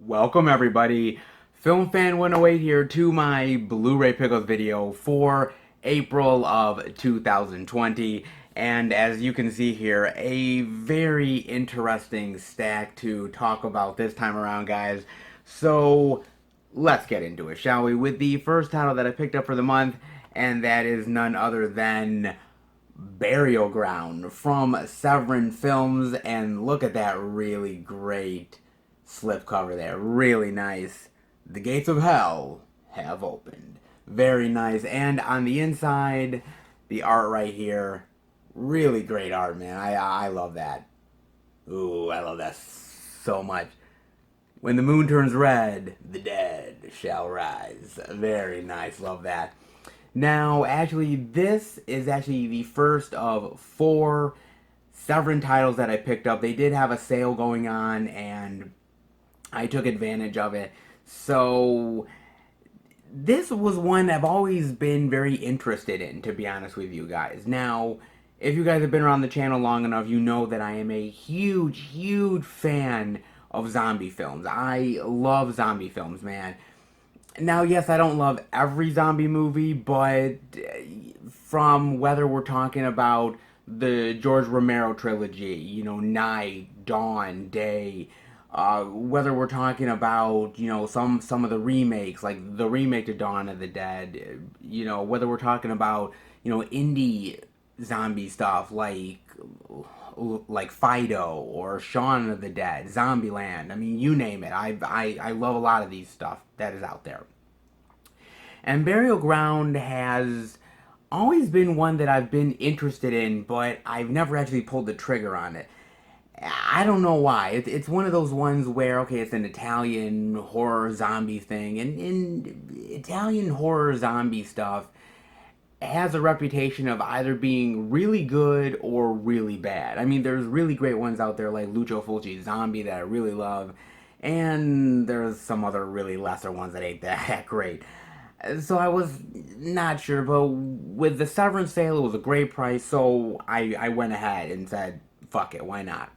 Welcome everybody, Film Fan 108 here to my Blu-ray Pickles video for April of 2020. And as you can see here, a very interesting stack to talk about this time around, guys. So let's get into it, shall we? With the first title that I picked up for the month, and that is none other than Burial Ground from Severin Films. And look at that really great slipcover there. Really nice. The gates of hell have opened. Very nice. And on the inside, the art right here. Really great art, man. I love that. Ooh, I love that so much. When the moon turns red, the dead shall rise. Very nice. Love that. Now, actually, this is actually the first of 4 Severin titles that I picked up. They did have a sale going on, and I took advantage of it. So this was one I've always been very interested in, to be honest with you guys. Now, if you guys have been around the channel long enough, you know that I am a huge fan of zombie films. I love zombie films, man. Now, yes, I don't love every zombie movie, but from whether we're talking about the George Romero trilogy, Night, Dawn, Day, whether we're talking about some of the remakes, like the remake to Dawn of the Dead, whether we're talking about indie zombie stuff like Fido or Shaun of the Dead, Zombieland. I mean, you name it. I love a lot of these stuff that is out there. And Burial Ground has always been one that I've been interested in, but I've never actually pulled the trigger on it. I don't know why. It's one of those ones where, okay, it's an Italian horror zombie thing, and in Italian horror zombie stuff has a reputation of either being really good or really bad. I mean, there's really great ones out there like Lucio Fulci's Zombie that I really love, and there's some other really lesser ones that ain't that great. So I was not sure, but with the Severin sale, it was a great price, so I went ahead and said, fuck it, why not?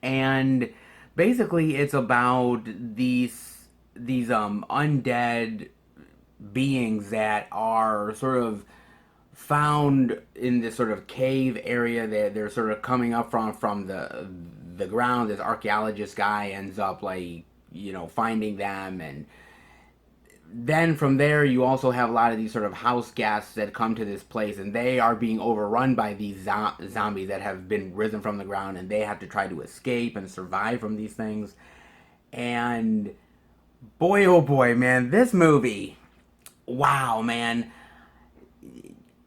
And basically it's about these undead beings that are sort of found in this sort of cave area that they're sort of coming up from the ground. This archaeologist guy ends up finding them, and then from there you also have a lot of these sort of house guests that come to this place, and they are being overrun by these zombies that have been risen from the ground, and they have to try to escape and survive from these things. And boy, oh boy, man, this movie, wow, man.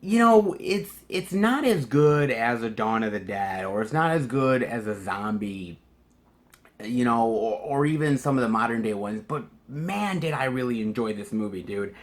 It's not as good as a Dawn of the Dead, or it's not as good as a Zombie, or even some of the modern day ones, but man, did I really enjoy this movie, dude.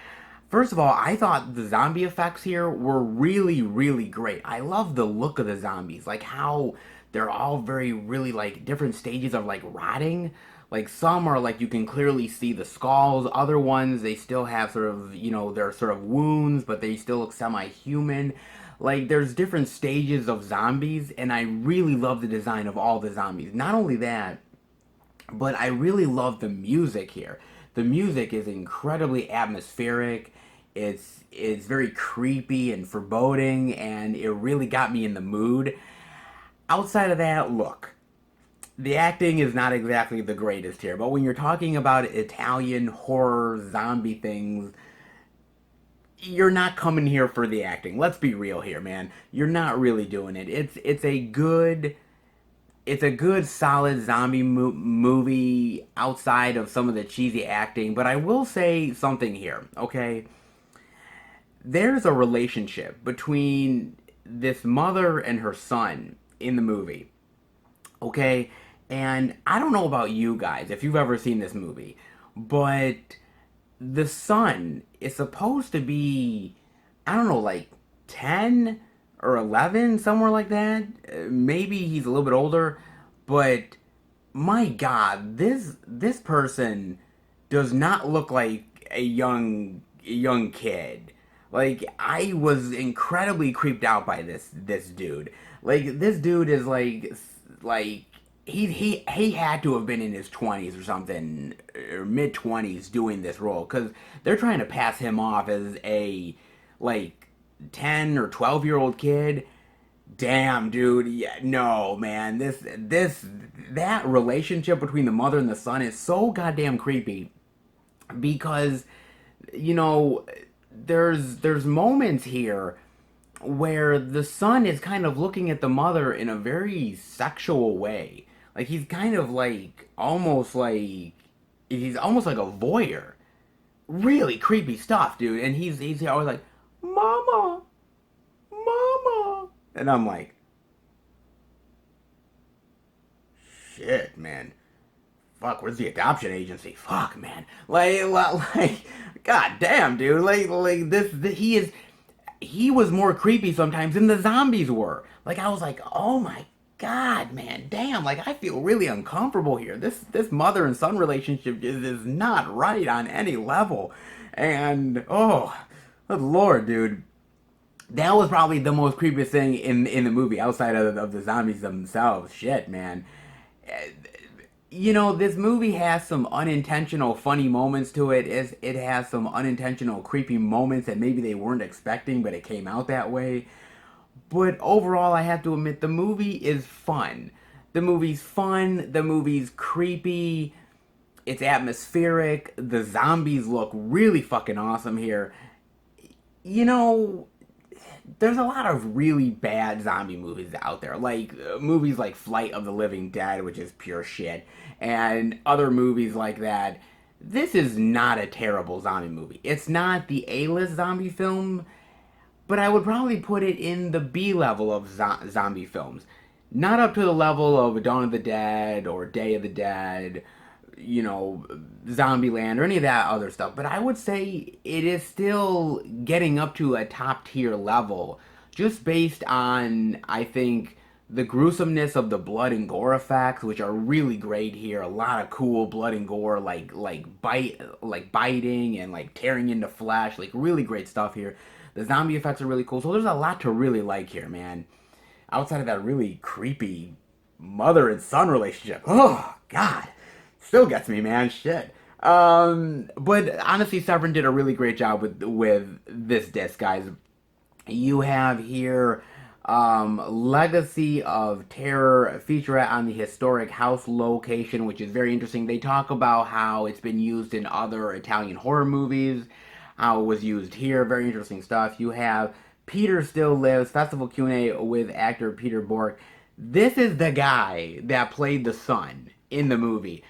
First of all, I thought the zombie effects here were really great. I love the look of the zombies, like how they're all very, really, like, different stages of, like, rotting. Like, some are, like, you can clearly see the skulls. Other ones, they still have sort of, their sort of wounds, but they still look semi-human. Like, there's different stages of zombies, and I really love the design of all the zombies. Not only that, but I really love the music here. The music is incredibly atmospheric. It's very creepy and foreboding, and it really got me in the mood. Outside of that, look, the acting is not exactly the greatest here, but when you're talking about Italian horror zombie things, you're not coming here for the acting. Let's be real here, man. You're not really doing it. It's a good solid zombie movie outside of some of the cheesy acting, but I will say something here, okay? There's a relationship between this mother and her son in the movie, okay? And I don't know about you guys, if you've ever seen this movie, but the son is supposed to be, I don't know, like 10 or 11, somewhere like that. Maybe he's a little bit older, but my God, this person does not look like a young kid. Like, I was incredibly creeped out by this dude. Like, this dude is like he had to have been in his 20s or something, or mid 20s, doing this role, because they're trying to pass him off as a like 10 or 12-year-old kid. Damn, dude. Yeah, no, man. That relationship between the mother and the son is so goddamn creepy, because you know there's moments here where the son is kind of looking at the mother in a very sexual way. Like he's kind of he's almost like a voyeur. Really creepy stuff, dude. And he's always like, "Mama, mama," and I'm like, "Shit, man. Fuck, where's the adoption agency? Fuck, man. Like, god damn, dude. He was more creepy sometimes than the zombies were. Like, I was like, oh my god, man, damn. Like, I feel really uncomfortable here. This mother and son relationship is not right on any level. And oh, good lord, dude. That was probably the most creepiest thing in the movie outside of the zombies themselves. Shit, man. This movie has some unintentional funny moments to it. It has some unintentional creepy moments that maybe they weren't expecting, but it came out that way. But overall, I have to admit, the movie is fun. The movie's fun. The movie's creepy. It's atmospheric. The zombies look really fucking awesome here. You know, there's a lot of really bad zombie movies out there, like movies like Flight of the Living Dead, which is pure shit, and other movies like that. This is not a terrible zombie movie. It's not the A-list zombie film, but I would probably put it in the B level of zombie films. Not up to the level of Dawn of the Dead or Day of the Dead, Zombieland or any of that other stuff. But I would say it is still getting up to a top tier level, just based on, I think, the gruesomeness of the blood and gore effects, which are really great here. A lot of cool blood and gore, like biting and like tearing into flesh, like really great stuff here. The zombie effects are really cool, so there's a lot to really like here, man. Outside of that really creepy mother and son relationship, oh god, still gets me, man. Shit. But honestly, Severin did a really great job with this disc, guys. You have here Legacy of Terror featurette on the historic house location, which is very interesting. They talk about how it's been used in other Italian horror movies, how it was used here. Very interesting stuff. You have Peter Still Lives, Festival Q&A with actor Peter Bork. This is the guy that played the son in the movie.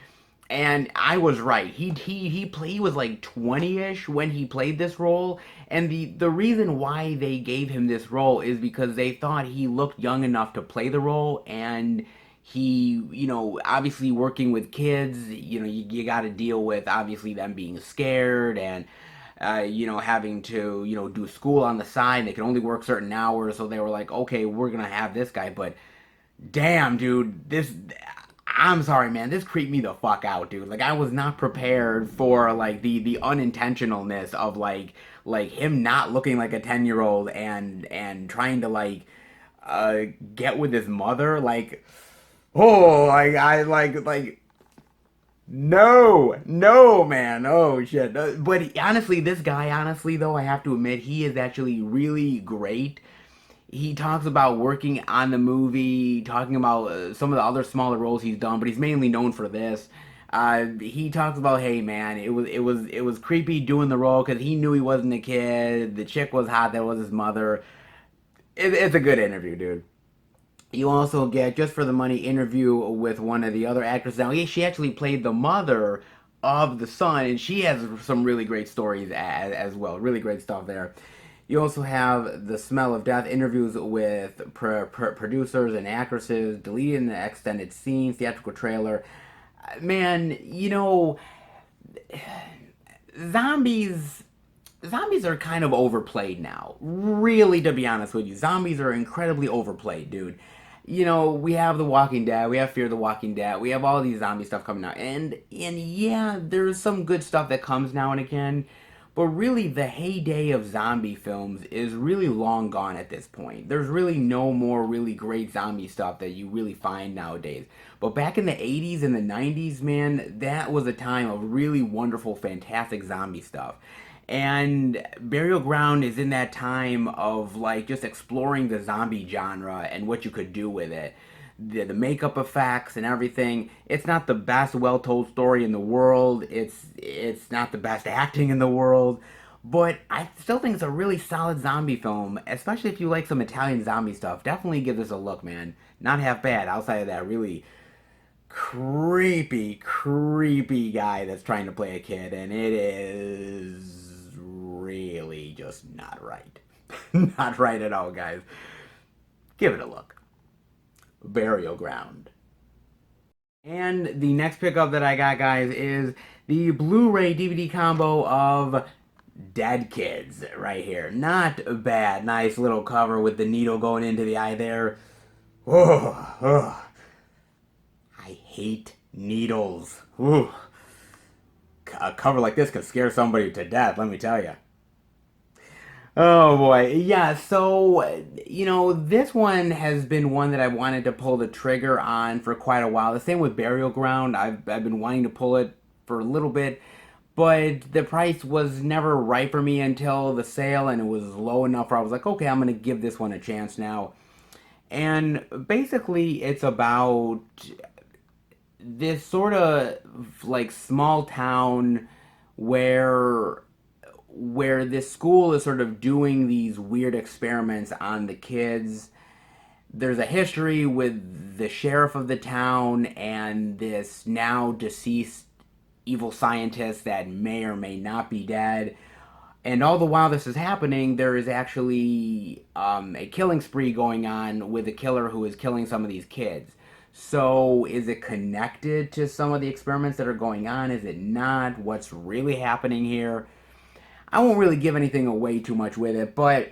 And I was right. He was like 20-ish when he played this role. And the reason why they gave him this role is because they thought he looked young enough to play the role. And he, obviously working with kids, you got to deal with obviously them being scared and, having to, do school on the side. They can only work certain hours. So they were like, okay, we're going to have this guy. But damn, dude, I'm sorry, man. This creeped me the fuck out, dude. Like, I was not prepared for, like, the unintentionalness of, like him not looking like a 10-year-old and trying to, like, get with his mother. Like, oh, no, man. Oh, shit. But honestly, this guy, though, I have to admit, he is actually really great. He talks about working on the movie, talking about some of the other smaller roles he's done, but he's mainly known for this. He talks about, hey man, it was creepy doing the role because he knew he wasn't a kid. The chick was hot, that was his mother. It's a good interview, dude. You also get Just for the Money interview with one of the other actors. Now, she actually played the mother of the son, and she has some really great stories as well. Really great stuff there. You also have The Smell of Death interviews with producers and actresses, deleting the extended scenes, theatrical trailer. Man, zombies are kind of overplayed now. Really, to be honest with you, zombies are incredibly overplayed, dude. We have The Walking Dead, we have Fear the Walking Dead, we have all these zombie stuff coming out, and yeah, there's some good stuff that comes now and again. But really, the heyday of zombie films is really long gone at this point. There's really no more really great zombie stuff that you really find nowadays. But back in the 80s and the 90s, man, that was a time of really wonderful, fantastic zombie stuff. And Burial Ground is in that time of like just exploring the zombie genre and what you could do with it. The makeup effects and everything. It's not the best well-told story in the world. It's not the best acting in the world, but I still think it's a really solid zombie film, especially if you like some Italian zombie stuff. Definitely give this a look, man. Not half bad outside of that really creepy guy that's trying to play a kid, and it is really just not right. Not right at all, guys. Give it a look. Burial Ground. And the next pickup that I got, guys, is the Blu-ray DVD combo of Dead Kids right here. Not bad. Nice little cover with the needle going into the eye there. Oh. I hate needles. Ooh. A cover like this could scare somebody to death, let me tell you. Oh boy, yeah, so, this one has been one that I wanted to pull the trigger on for quite a while. The same with Burial Ground. I've been wanting to pull it for a little bit, but the price was never right for me until the sale, and it was low enough where I was like, okay, I'm going to give this one a chance now. And basically, it's about this sort of like small town where this school is sort of doing these weird experiments on the kids. There's a history with the sheriff of the town and this now deceased evil scientist that may or may not be dead. And all the while this is happening, there is actually a killing spree going on with a killer who is killing some of these kids. So is it connected to some of the experiments that are going on? Is it not? What's really happening here? I won't really give anything away too much with it, but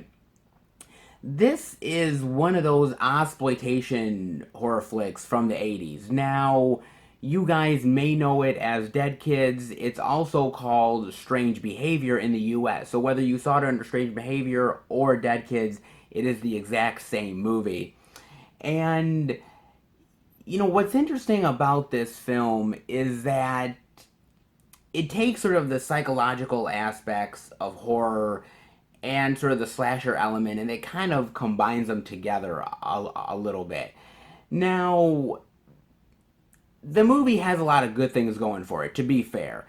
this is one of those exploitation horror flicks from the 80s. Now, you guys may know it as Dead Kids. It's also called Strange Behavior in the US. So whether you saw it under Strange Behavior or Dead Kids, it is the exact same movie. And, what's interesting about this film is that it takes sort of the psychological aspects of horror and sort of the slasher element, and it kind of combines them together a little bit. Now, the movie has a lot of good things going for it, to be fair.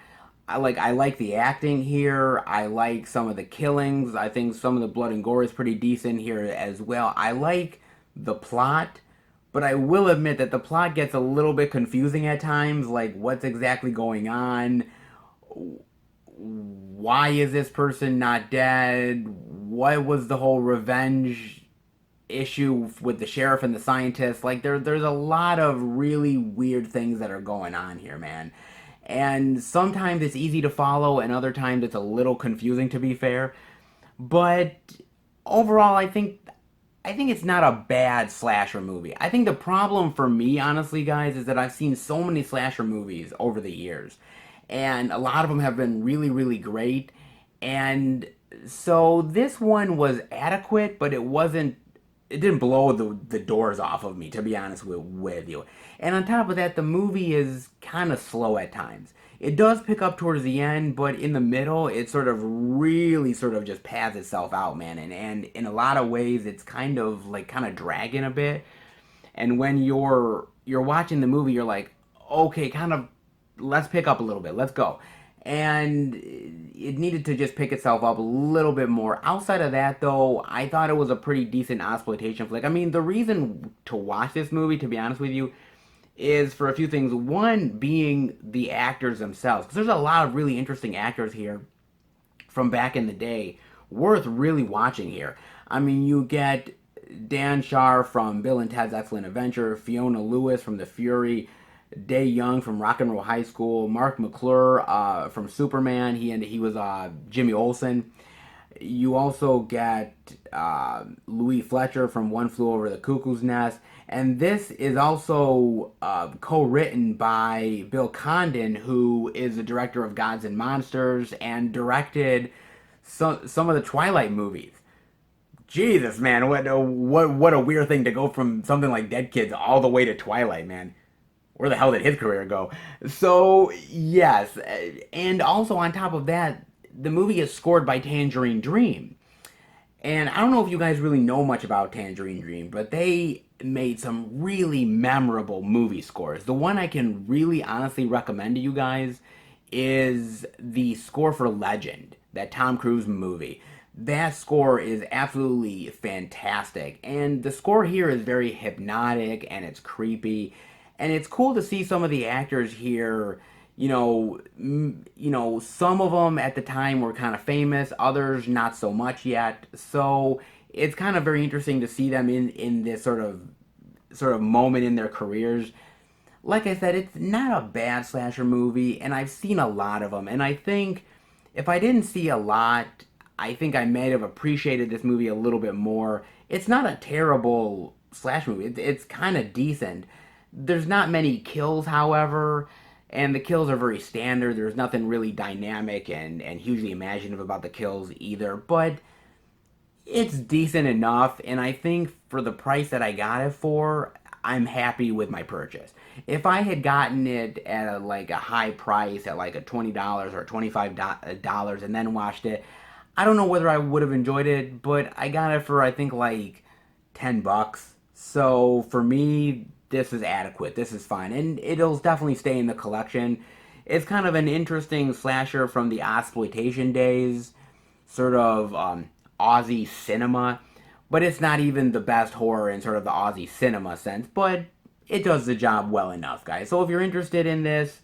I like the acting here. I like some of the killings. I think some of the blood and gore is pretty decent here as well. I like the plot, but I will admit that the plot gets a little bit confusing at times, like what's exactly going on. Why is this person not dead? What was the whole revenge issue with the sheriff and the scientist? Like there's a lot of really weird things that are going on here, man. And sometimes it's easy to follow and other times it's a little confusing, to be fair. But overall, I think it's not a bad slasher movie. I think the problem for me, honestly, guys, is that I've seen so many slasher movies over the years. And a lot of them have been really, really great. And so this one was adequate, but it didn't blow the doors off of me, to be honest with you. And on top of that, the movie is kind of slow at times. It does pick up towards the end, but in the middle, it sort of really sort of just pads itself out, man. And in a lot of ways, it's kind of dragging a bit. And when you're watching the movie, you're like, okay, kind of, let's pick up a little bit. Let's go. And it needed to just pick itself up a little bit more. Outside of that, though, I thought it was a pretty decent exploitation flick. I mean, the reason to watch this movie, to be honest with you, is for a few things. One being the actors themselves. Because there's a lot of really interesting actors here from back in the day worth really watching here. I mean, you get Dan Shar from Bill and Ted's Excellent Adventure, Fiona Lewis from The Fury, Day Young from Rock and Roll High School, Mark McClure from Superman. He was Jimmy Olsen. You also get Louis Fletcher from One Flew Over the Cuckoo's Nest. And this is also co-written by Bill Condon, who is the director of Gods and Monsters, and directed some of the Twilight movies. Jesus, man, what a weird thing to go from something like Dead Kids all the way to Twilight, man. Where the hell did his career go? So yes, and also on top of that, the movie is scored by Tangerine Dream. And I don't know if you guys really know much about Tangerine Dream, but they made some really memorable movie scores. The one I can really honestly recommend to you guys is the score for Legend, that Tom Cruise movie. That score is absolutely fantastic. And the score here is very hypnotic and it's creepy. And it's cool to see some of the actors here. Some of them at the time were kind of famous, others not so much yet. So it's kind of very interesting to see them in this sort of moment in their careers. Like I said, it's not a bad slasher movie, and I've seen a lot of them. And I think if I didn't see a lot, I think I may have appreciated this movie a little bit more. It's not a terrible slash movie. It's kind of decent. There's not many kills, however, and the kills are very standard. There's nothing really dynamic and hugely imaginative about the kills either, but it's decent enough, and I think for the price that I got it for, I'm happy with my purchase. If I had gotten it at like a high price, at like a $20 or $25 and then watched it, I don't know whether I would have enjoyed it, but I got it for I think like $10. So for me, this is adequate. This is fine, and it'll definitely stay in the collection. It's kind of an interesting slasher from the exploitation days, sort of Aussie cinema, but it's not even the best horror in sort of the Aussie cinema sense, but it does the job well enough, guys. So if you're interested in this,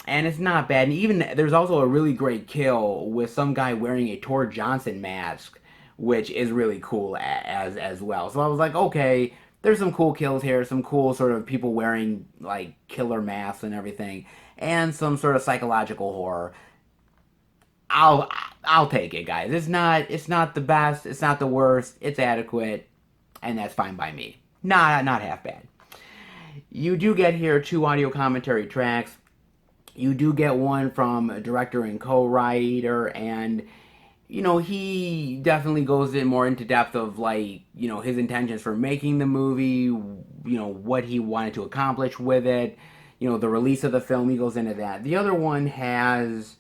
and it's not bad, and even there's also a really great kill with some guy wearing a Tor Johnson mask, which is really cool as well. So I was like, okay, there's some cool kills here, some cool sort of people wearing like killer masks and everything, and some sort of psychological horror. I'll I'll take it, guys. It's not the best, it's not the worst, it's adequate, and that's fine by me. Not half bad. You do get here 2 audio commentary tracks. You do get one from a director and co-writer, and he definitely goes in more into depth of like, his intentions for making the movie, what he wanted to accomplish with it, the release of the film. He goes into that. The other one has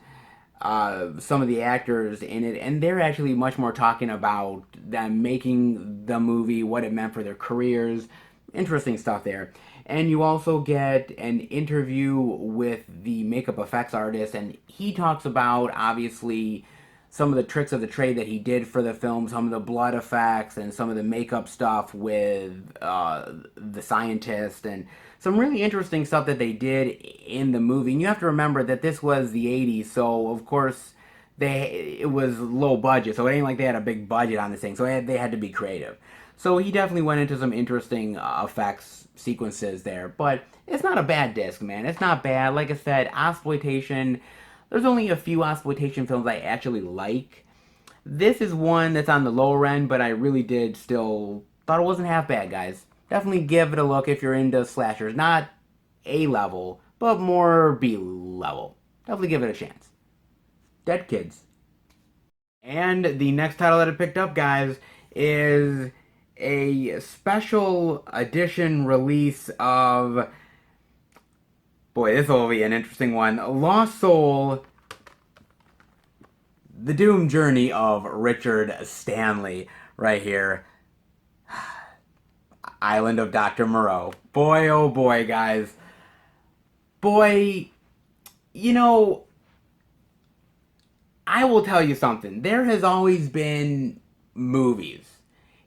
some of the actors in it, and they're actually much more talking about them making the movie, what it meant for their careers. Interesting stuff there. And you also get an interview with the makeup effects artist, and he talks about, obviously, some of the tricks of the trade that he did for the film, some of the blood effects and some of the makeup stuff with the scientist, and some really interesting stuff that they did in the movie. And you have to remember that this was the 80s, so of course it was low budget, so it ain't like they had a big budget on this thing, so they had to be creative. So he definitely went into some interesting effects sequences there, but it's not a bad disc, man. It's not bad. Like I said, exploitation. There's only a few exploitation films I actually like. This is one that's on the lower end, but I really did still thought it wasn't half bad, guys. Definitely give it a look if you're into slashers. Not A level, but more B level. Definitely give it a chance. Dead Kids. And the next title that I picked up, guys, is a special edition release of, boy, this will be an interesting one, Lost Soul, The Doom Journey of Richard Stanley, right here. Island of Dr. Moreau. Boy, oh boy, guys. Boy, I will tell you something. There has always been movies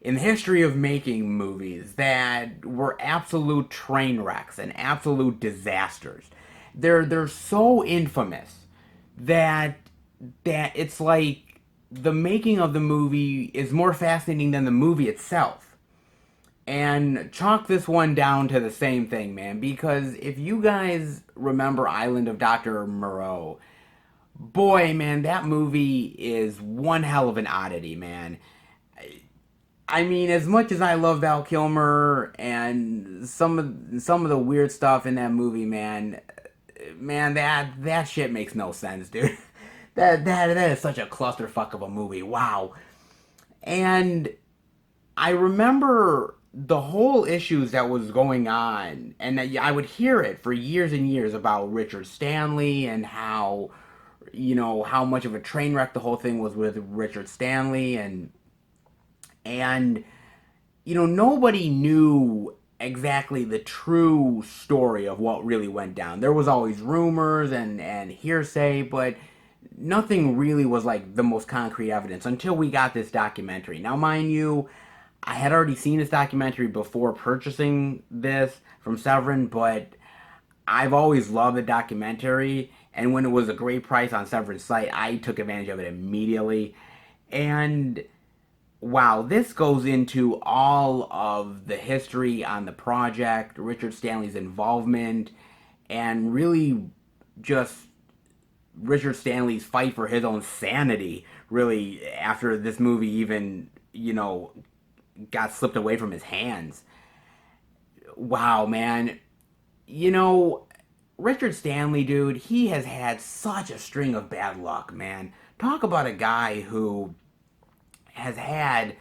in the history of making movies that were absolute train wrecks and absolute disasters. They're so infamous that it's like the making of the movie is more fascinating than the movie itself. And chalk this one down to the same thing, man, because if you guys remember Island of Dr. Moreau, boy, man, that movie is one hell of an oddity, man. I mean, as much as I love Val Kilmer and some of the weird stuff in that movie, man, that shit makes no sense, dude. That is such a clusterfuck of a movie. Wow. And I remember the whole issues that was going on, and I would hear it for years and years about Richard Stanley and how, how much of a train wreck the whole thing was with Richard Stanley, and nobody knew exactly the true story of what really went down. There was always rumors and hearsay, but nothing really was like the most concrete evidence until we got this documentary. Now, mind you, I had already seen this documentary before purchasing this from Severin, but I've always loved the documentary, and when it was a great price on Severin's site, I took advantage of it immediately. And wow, this goes into all of the history on the project, Richard Stanley's involvement, and really just Richard Stanley's fight for his own sanity, really, after this movie even, got slipped away from his hands. Wow, man. You know, Richard Stanley, dude, he has had such a string of bad luck, man. Talk about a guy who has had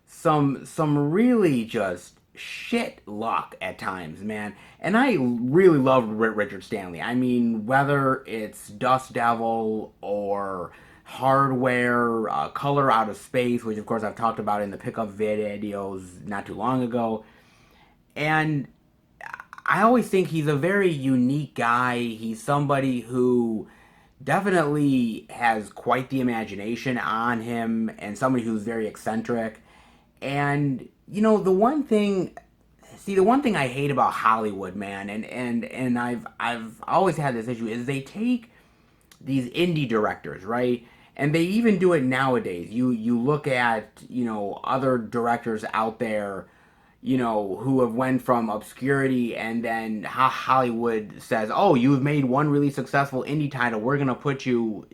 some really just shit luck at times, man. And I really love Richard Stanley. I mean, whether it's Dust Devil or Hardware, Color Out of Space, which of course I've talked about in the pickup videos not too long ago. And I always think he's a very unique guy. He's somebody who definitely has quite the imagination on him and somebody who's very eccentric. And the one thing I hate about Hollywood, man, and I've always had this issue is they take these indie directors, right? And they even do it nowadays. You look at, other directors out there, who have went from obscurity, and then Hollywood says, "Oh, you've made one really successful indie title. We're gonna put you,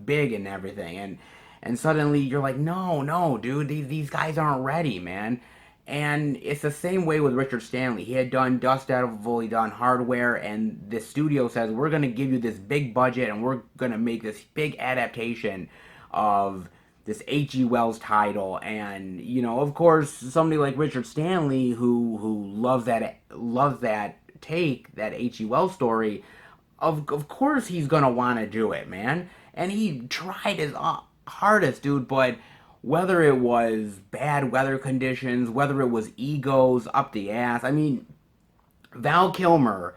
big and everything." And suddenly you're like, "No, no, dude, these guys aren't ready, man." And it's the same way with Richard Stanley. He had done Dust Devil, he done Hardware, and the studio says, "We're gonna give you this big budget, and we're gonna make this big adaptation of this H.G. Wells title." And of course, somebody like Richard Stanley, who loves that take, that H.G. Wells story, of course he's gonna want to do it, man. And he tried his hardest, dude. But whether it was bad weather conditions, whether it was egos up the ass, I mean, Val Kilmer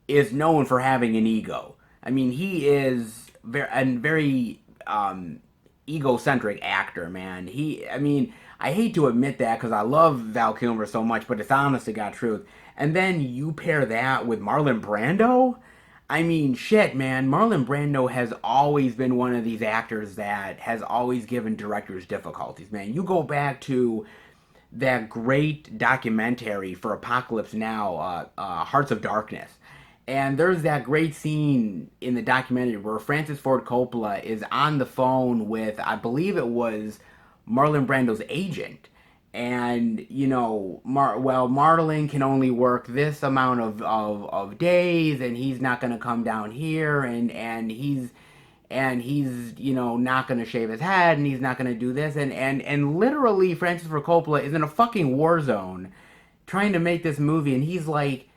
is known for having an ego. I mean, he is very egocentric actor, man. I mean, I hate to admit that because I love Val Kilmer so much, but it's honest to God truth. And then you pair that with Marlon Brando. I mean, shit, man. Marlon Brando has always been one of these actors that has always given directors difficulties, man. You go back to that great documentary for Apocalypse Now, Hearts of Darkness. And there's that great scene in the documentary where Francis Ford Coppola is on the phone with, I believe it was Marlon Brando's agent. And, Marlon can only work this amount of days, and he's not going to come down here, and he's not going to shave his head, and he's not going to do this. And literally, Francis Ford Coppola is in a fucking war zone trying to make this movie, and he's like,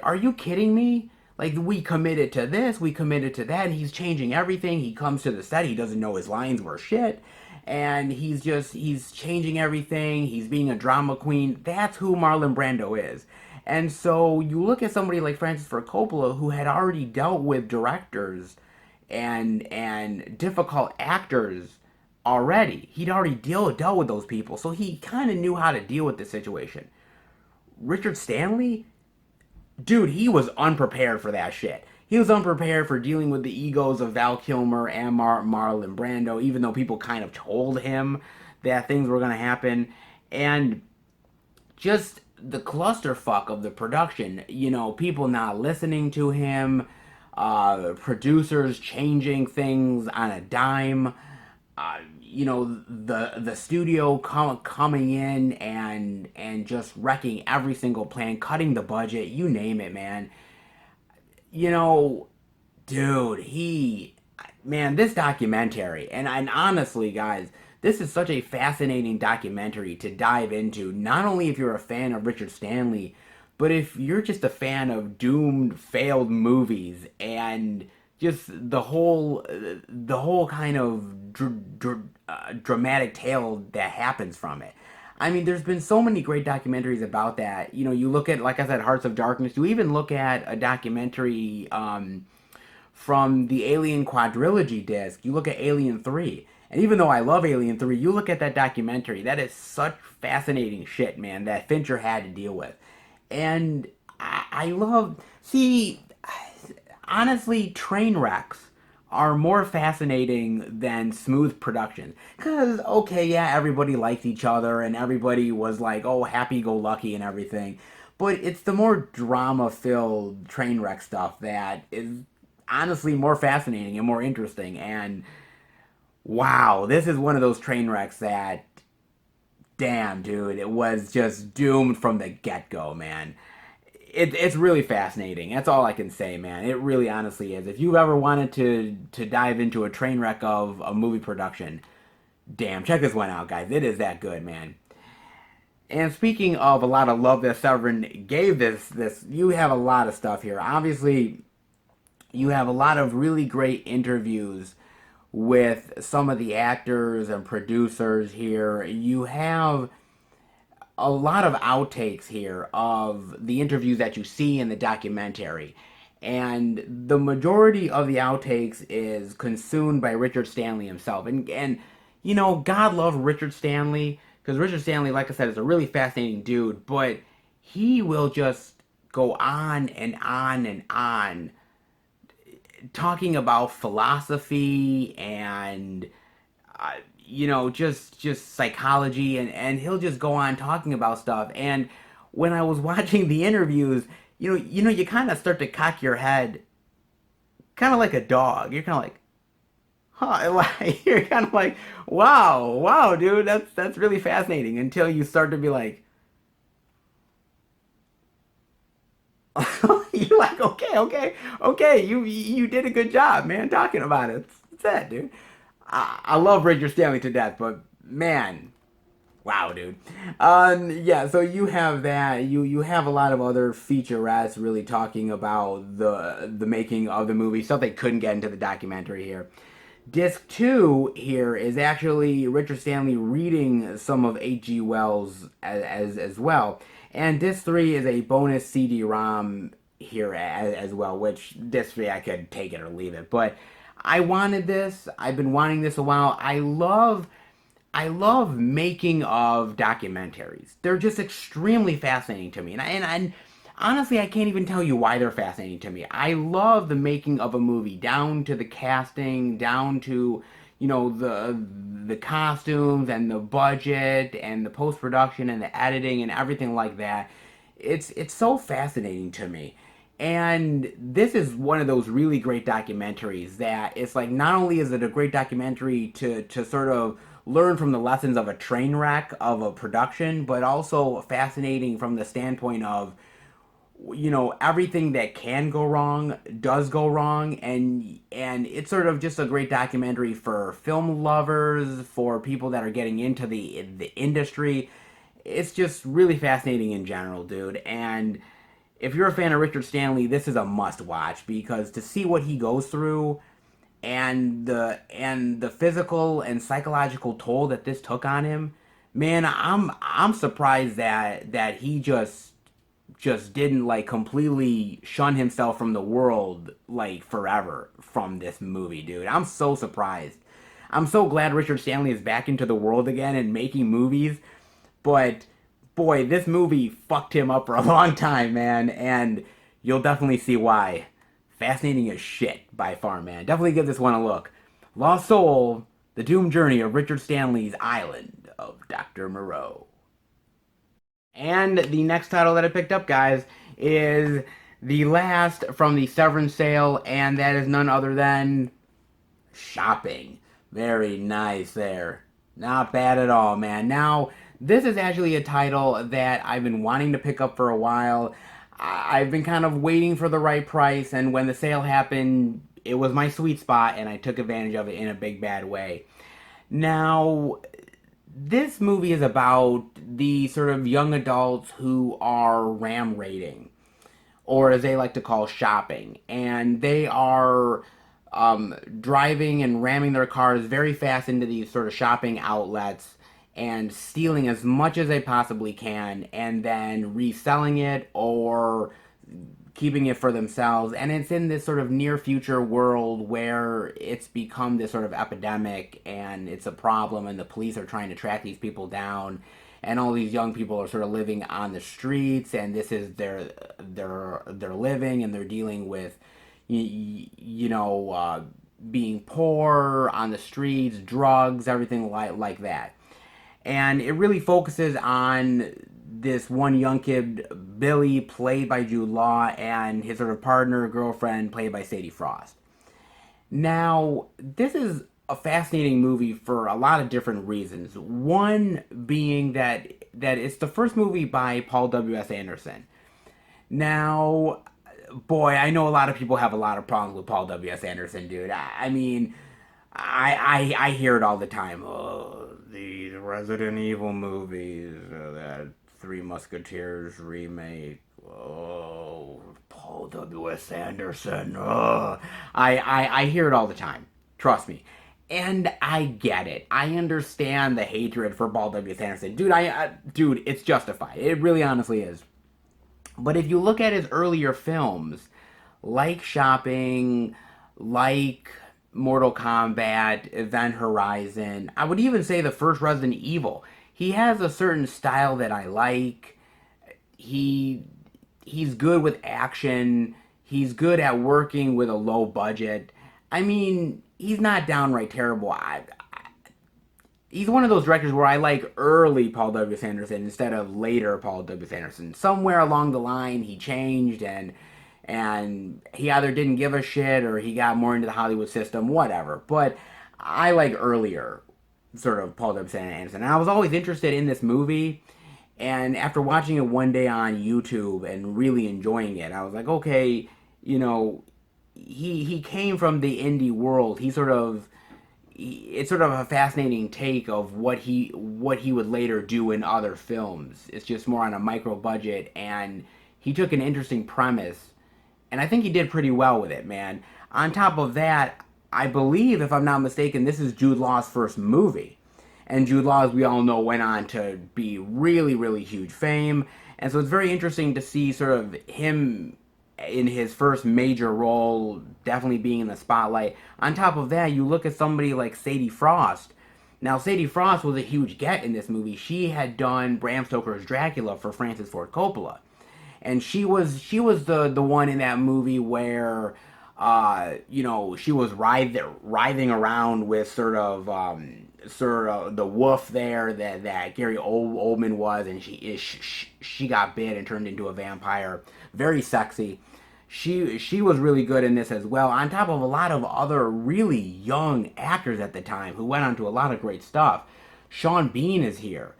"Are you kidding me? Like, we committed to this, we committed to that," and he's changing everything. He comes to the set, he doesn't know his lines were shit, and he's changing everything. He's being a drama queen. That's who Marlon Brando is. And so you look at somebody like Francis Ford Coppola, who had already dealt with directors and difficult actors already. He'd already dealt with those people, so he kind of knew how to deal with the situation. Richard Stanley, dude, he was unprepared for that shit. He was unprepared for dealing with the egos of Val Kilmer and Marlon Brando, even though people kind of told him that things were going to happen. And just the clusterfuck of the production, people not listening to him, producers changing things on a dime, the studio coming in and just wrecking every single plan, cutting the budget, you name it, man. you know, dude, man, this documentary, and honestly, guys, this is such a fascinating documentary to dive into. Not only if you're a fan of Richard Stanley, but if you're just a fan of doomed, failed movies and just the whole kind of dramatic tale that happens from it. I mean, there's been so many great documentaries about that. You know, you look at, like I said, Hearts of Darkness. You even look at a documentary from the Alien quadrilogy disc. You look at Alien 3. And even though I love Alien 3, you look at that documentary. That is such fascinating shit, man, that Fincher had to deal with. And I love. See, honestly, train wrecks are more fascinating than smooth productions. Because, okay, yeah, everybody likes each other and everybody was like, oh, happy go lucky and everything. But it's the more drama filled train wreck stuff that is honestly more fascinating and more interesting. And wow, this is one of those train wrecks that, damn, dude, it was just doomed from the get go, man. It's really fascinating. That's all I can say, man. It really honestly is. If you've ever wanted to dive into a train wreck of a movie production, damn, check this one out, guys. It is that good, man. And speaking of a lot of love that Severin gave this, you have a lot of stuff here. Obviously, you have a lot of really great interviews with some of the actors and producers here. You have a lot of outtakes here of the interviews that you see in the documentary. And the majority of the outtakes is consumed by Richard Stanley himself. And you know, God love Richard Stanley, because Richard Stanley, like I said, is a really fascinating dude, but he will just go on and on and on talking about philosophy and you know, just psychology, and he'll just go on talking about stuff. And when I was watching the interviews, you kind of start to cock your head, kind of like a dog. You're kind of like, huh? Like, you're kind of like, wow, dude, that's really fascinating. Until you start to be like, you're like, okay, you did a good job, man, talking about it. It's that, dude. I love Richard Stanley to death, but man, wow, dude. Yeah, so you have that. You have a lot of other featurettes really talking about the making of the movie, stuff they couldn't get into the documentary here. Disc 2 here is actually Richard Stanley reading some of H.G. Wells as well. And Disc 3 is a bonus CD-ROM here as well, which Disc 3 I could take it or leave it. But I wanted this. I've been wanting this a while. I love making of documentaries. They're just extremely fascinating to me. And honestly, I can't even tell you why they're fascinating to me. I love the making of a movie, down to the casting, down to, the costumes and the budget and the post-production and the editing and everything like that. It's so fascinating to me. And this is one of those really great documentaries that it's like, not only is it a great documentary to sort of learn from the lessons of a train wreck of a production, but also fascinating from the standpoint of, everything that can go wrong does go wrong. And it's sort of just a great documentary for film lovers, for people that are getting into the industry. It's just really fascinating in general, dude. And if you're a fan of Richard Stanley, this is a must watch, because to see what he goes through and the physical and psychological toll that this took on him, man, I'm surprised that he just didn't like completely shun himself from the world like forever from this movie, dude. I'm so surprised. I'm so glad Richard Stanley is back into the world again and making movies, but boy, this movie fucked him up for a long time, man, and you'll definitely see why. Fascinating as shit by far, man. Definitely give this one a look. Lost Soul: The Doomed Journey of Richard Stanley's Island of Dr. Moreau. And the next title that I picked up, guys, is the last from the Severance sale, and that is none other than Shopping. Very nice there. Not bad at all, man. Now, this is actually a title that I've been wanting to pick up for a while. I've been kind of waiting for the right price, and when the sale happened, it was my sweet spot, and I took advantage of it in a big bad way. Now, this movie is about the sort of young adults who are ram raiding, or as they like to call shopping, and they are driving and ramming their cars very fast into these sort of shopping outlets and stealing as much as they possibly can and then reselling it or keeping it for themselves. And it's in this sort of near future world where it's become this sort of epidemic and it's a problem, and the police are trying to track these people down, and all these young people are sort of living on the streets, and this is their living, and they're dealing with being poor on the streets, drugs, everything like that. And it really focuses on this one young kid, Billy, played by Jude Law, and his sort of partner, girlfriend, played by Sadie Frost. Now, this is a fascinating movie for a lot of different reasons. One being that it's the first movie by Paul W.S. Anderson. Now, boy, I know a lot of people have a lot of problems with Paul W.S. Anderson, dude. I mean, I hear it all the time. Oh, these Resident Evil movies, that Three Musketeers remake. Oh, Paul W.S. Anderson. Oh. I hear it all the time. Trust me. And I get it. I understand the hatred for Paul W.S. Anderson. Dude, it's justified. It really honestly is. But if you look at his earlier films, like Shopping, like Mortal Kombat, Event Horizon, I would even say the first Resident Evil, he has a certain style that I like. He's good with action. He's good at working with a low budget. I mean, he's not downright terrible. He's one of those directors where I like early Paul W. Anderson instead of later Paul W. Anderson. Somewhere along the line, he changed, and he either didn't give a shit or he got more into the Hollywood system, whatever. But I like earlier sort of Paul W. Anderson. And I was always interested in this movie, and after watching it one day on YouTube and really enjoying it, I was like, okay, he came from the indie world. It's sort of a fascinating take of what he would later do in other films. It's just more on a micro budget, and he took an interesting premise, and I think he did pretty well with it, man. On top of that, I believe, if I'm not mistaken, this is Jude Law's first movie. And Jude Law, as we all know, went on to be really, really huge fame. And so it's very interesting to see sort of him in his first major role, definitely being in the spotlight. On top of that, you look at somebody like Sadie Frost. Now, Sadie Frost was a huge get in this movie. She had done Bram Stoker's Dracula for Francis Ford Coppola. And she was the one in that movie where, she was writhing around with sort of the wolf there that Gary Oldman was, and she got bit and turned into a vampire. Very sexy. She was really good in this as well, on top of a lot of other really young actors at the time who went on to a lot of great stuff. Sean Bean is here.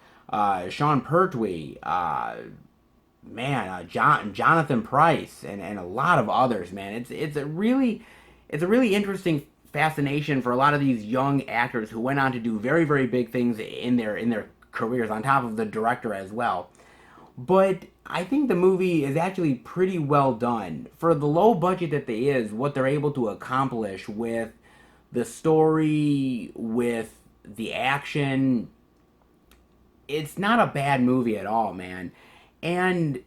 Sean Pertwee. Jonathan Pryce, and a lot of others, man. It's a really interesting fascination for a lot of these young actors who went on to do very, very big things in their careers, on top of the director as well. But I think the movie is actually pretty well done. For the low budget that they is, what they're able to accomplish with the story, with the action, it's not a bad movie at all, man. And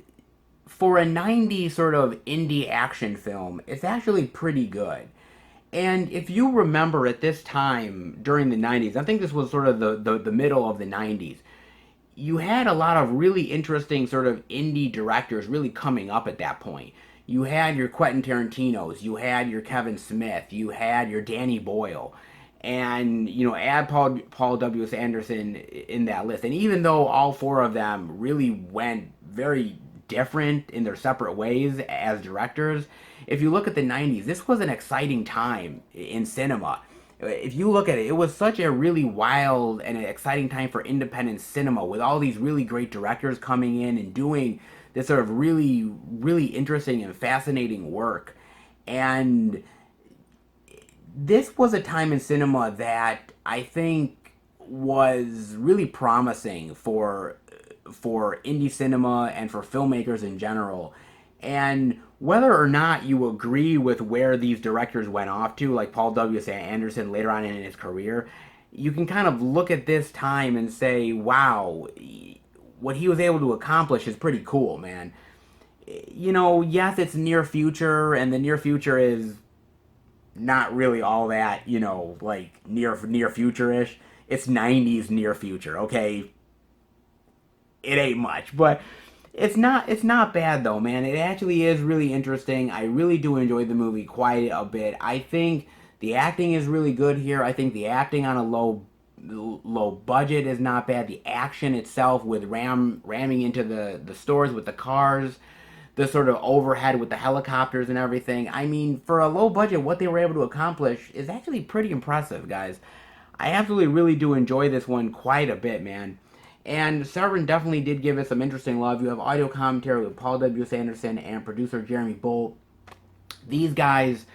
for a 90s sort of indie action film, it's actually pretty good. And if you remember at this time during the 90s, I think this was sort of the middle of the 90s, you had a lot of really interesting sort of indie directors really coming up at that point. You had your Quentin Tarantinos, you had your Kevin Smith, you had your Danny Boyle, and add Paul W.S. Anderson in that list. And even though all four of them really went very different in their separate ways as directors, if you look at the 90s, this was an exciting time in cinema. If you look at it, it was such a really wild and an exciting time for independent cinema, with all these really great directors coming in and doing this sort of really, really interesting and fascinating work. And this was a time in cinema that I think was really promising for indie cinema and for filmmakers in general. And whether or not you agree with where these directors went off to, like Paul W. Anderson later on in his career, you can kind of look at this time and say, wow, what he was able to accomplish is pretty cool, man. You know, yes, it's near future, and the near future is not really all that, you know, like near future ish. It's 90s near future, okay? It ain't much, but it's not bad though, man. It actually is really interesting. I really do enjoy the movie quite a bit. I think the acting is really good here. I think the acting on a low budget is not bad. The action itself with ramming into the stores with the cars, the sort of overhead with the helicopters and everything. I mean, for a low budget, what they were able to accomplish is actually pretty impressive, guys. I absolutely really do enjoy this one quite a bit, man. And Severin definitely did give us some interesting love. You have audio commentary with Paul W. Sanderson and producer Jeremy Bolt. These guys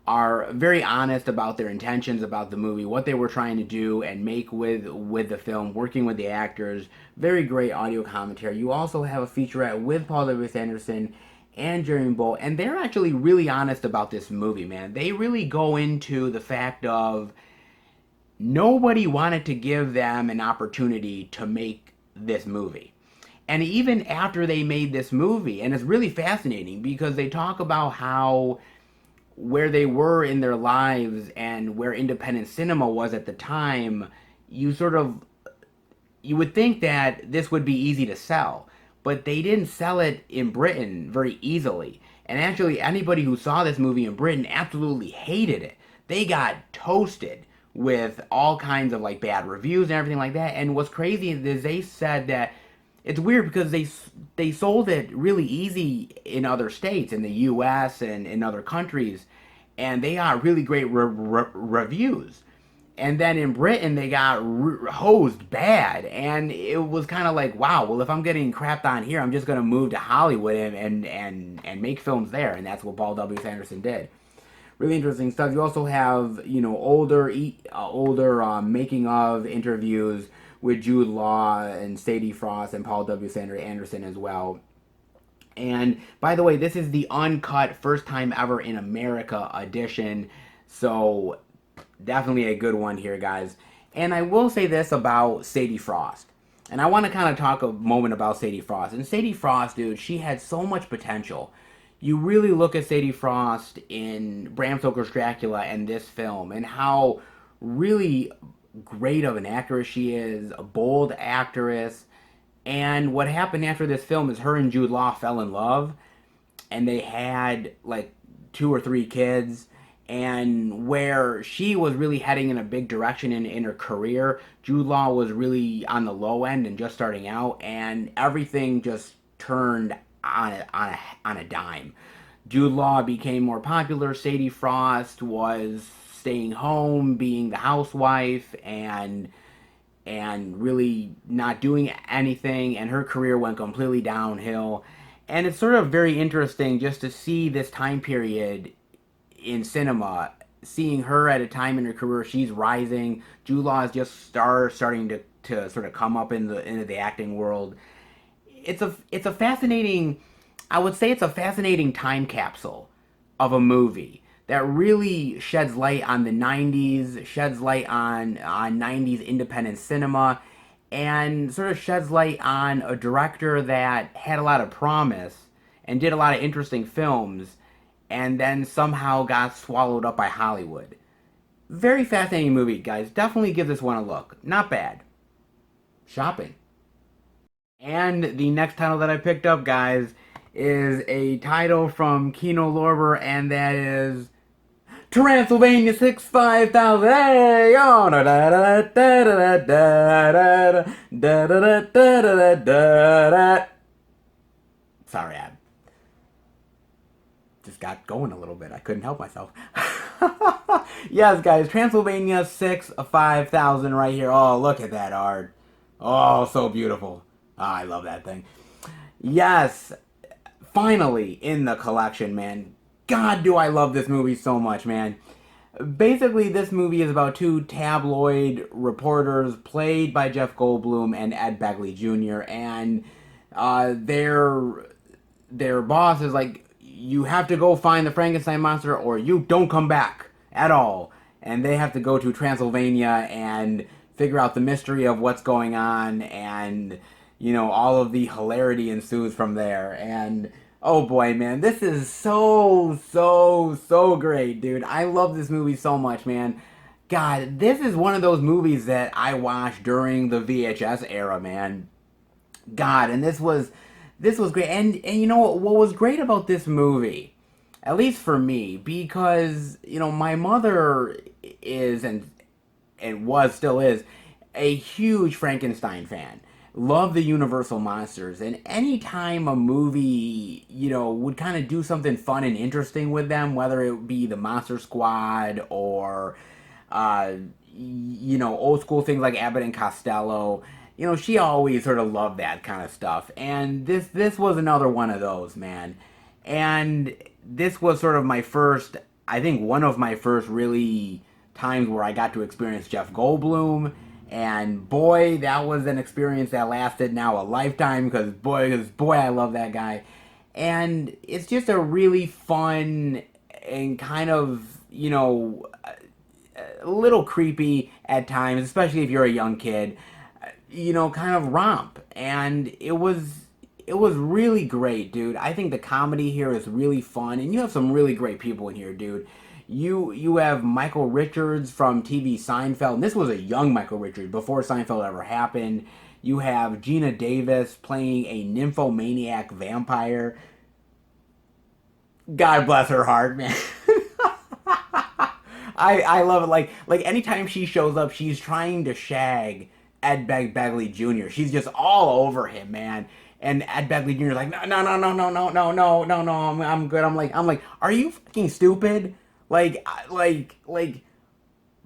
are very honest about their intentions about the movie, what they were trying to do and make with the film, working with the actors. Very great audio commentary. You also have a featurette with Paul W. Sanderson and Jeremy Bolt, and they're actually really honest about this movie, man. They really go into the fact of nobody wanted to give them an opportunity to make this movie. And even after they made this movie, and it's really fascinating because they talk about how where they were in their lives and where independent cinema was at the time, you would think that this would be easy to sell, but they didn't sell it in Britain very easily. And actually, anybody who saw this movie in Britain absolutely hated it. They got toasted with all kinds of like bad reviews and everything like that. And what's crazy is they said that it's weird because they sold it really easy in other states, in the U.S. and in other countries, and they got really great reviews. And then in Britain, they got hosed bad, and it was kind of like, wow, well, if I'm getting crapped on here, I'm just gonna move to Hollywood and make films there, and that's what Paul W. Sanderson did. Really interesting stuff. You also have, you know, older making of interviews with Jude Law and Sadie Frost and Paul W. Anderson as well. And by the way, this is the uncut first time ever in America edition, so definitely a good one here, guys. And I will say this about Sadie Frost. And I want to kind of talk a moment about Sadie Frost. And Sadie Frost, dude, she had so much potential. You really look at Sadie Frost in Bram Stoker's Dracula and this film, and how really great of an actress she is, a bold actress. And what happened after this film is her and Jude Law fell in love, and they had like 2 or 3 kids. And where she was really heading in a big direction in her career, Jude Law was really on the low end and just starting out, and everything just turned on a dime. Jude Law became more popular. Sadie Frost was staying home, being the housewife, and really not doing anything, and her career went completely downhill. And it's sort of very interesting just to see this time period in cinema, seeing her at a time in her career, she's rising. Jude Law is just starting to sort of come up into the acting world. It's a fascinating, I would say it's a fascinating time capsule of a movie that really sheds light on the 90s, sheds light on 90s independent cinema, and sort of sheds light on a director that had a lot of promise and did a lot of interesting films and then somehow got swallowed up by Hollywood. Very fascinating movie, guys. Definitely give this one a look. Not bad. Shopping. And the next title that I picked up, guys, is a title from Kino Lorber, and that is Transylvania 65000. Hey, oh, da da da da da da da da da da da. Sorry, I just got going a little bit. I couldn't help myself. Yes, guys, Transylvania 65000 right here. Oh, look at that art. Oh, so beautiful. Oh, I love that thing. Yes, finally in the collection, man. God, do I love this movie so much, man. Basically, this movie is about two tabloid reporters played by Jeff Goldblum and Ed Begley Jr. And their boss is like, you have to go find the Frankenstein monster or you don't come back at all. And they have to go to Transylvania and figure out the mystery of what's going on, and all of the hilarity ensues from there. And oh boy, man, this is so great, dude. I love this movie so much, man. God, this is one of those movies that I watched during the VHS era, man. God, and this was great. And you know what was great about this movie, at least for me, because my mother is and was still is a huge Frankenstein fan. Love the Universal monsters, and anytime a movie would kind of do something fun and interesting with them, whether it be the Monster Squad or uh, old school things like Abbott and Costello. She always sort of loved that kind of stuff, and this was another one of those, man. And this was sort of my first, I think, one of my first really times where I got to experience Jeff Goldblum. And boy, that was an experience that lasted now a lifetime, because boy, I love that guy. And it's just a really fun and kind of, a little creepy at times, especially if you're a young kid, kind of romp. And it was really great, dude. I think the comedy here is really fun, and you have some really great people in here, dude. You have Michael Richards from TV Seinfeld, and this was a young Michael Richards before Seinfeld ever happened. You have Gina Davis playing a nymphomaniac vampire. God bless her heart, man. I love it. Like anytime she shows up, she's trying to shag Ed Begley Jr. She's just all over him, man. And Ed Begley Jr. is like, no, I'm good. I'm like, are you fucking stupid? Like,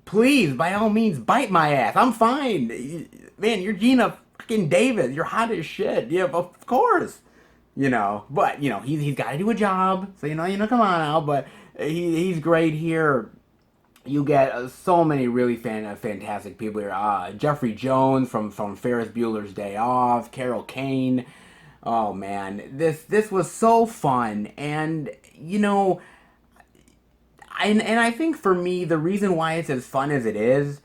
please, by all means, bite my ass. I'm fine, man. You're Gina fucking Davis. You're hot as shit. Yeah, of course. But he's got to do a job. So come on now. But he's great here. You get so many really fantastic people here. Jeffrey Jones from Ferris Bueller's Day Off. Carol Kane. Oh man, this was so fun, and and I think for me the reason why it's as fun as it is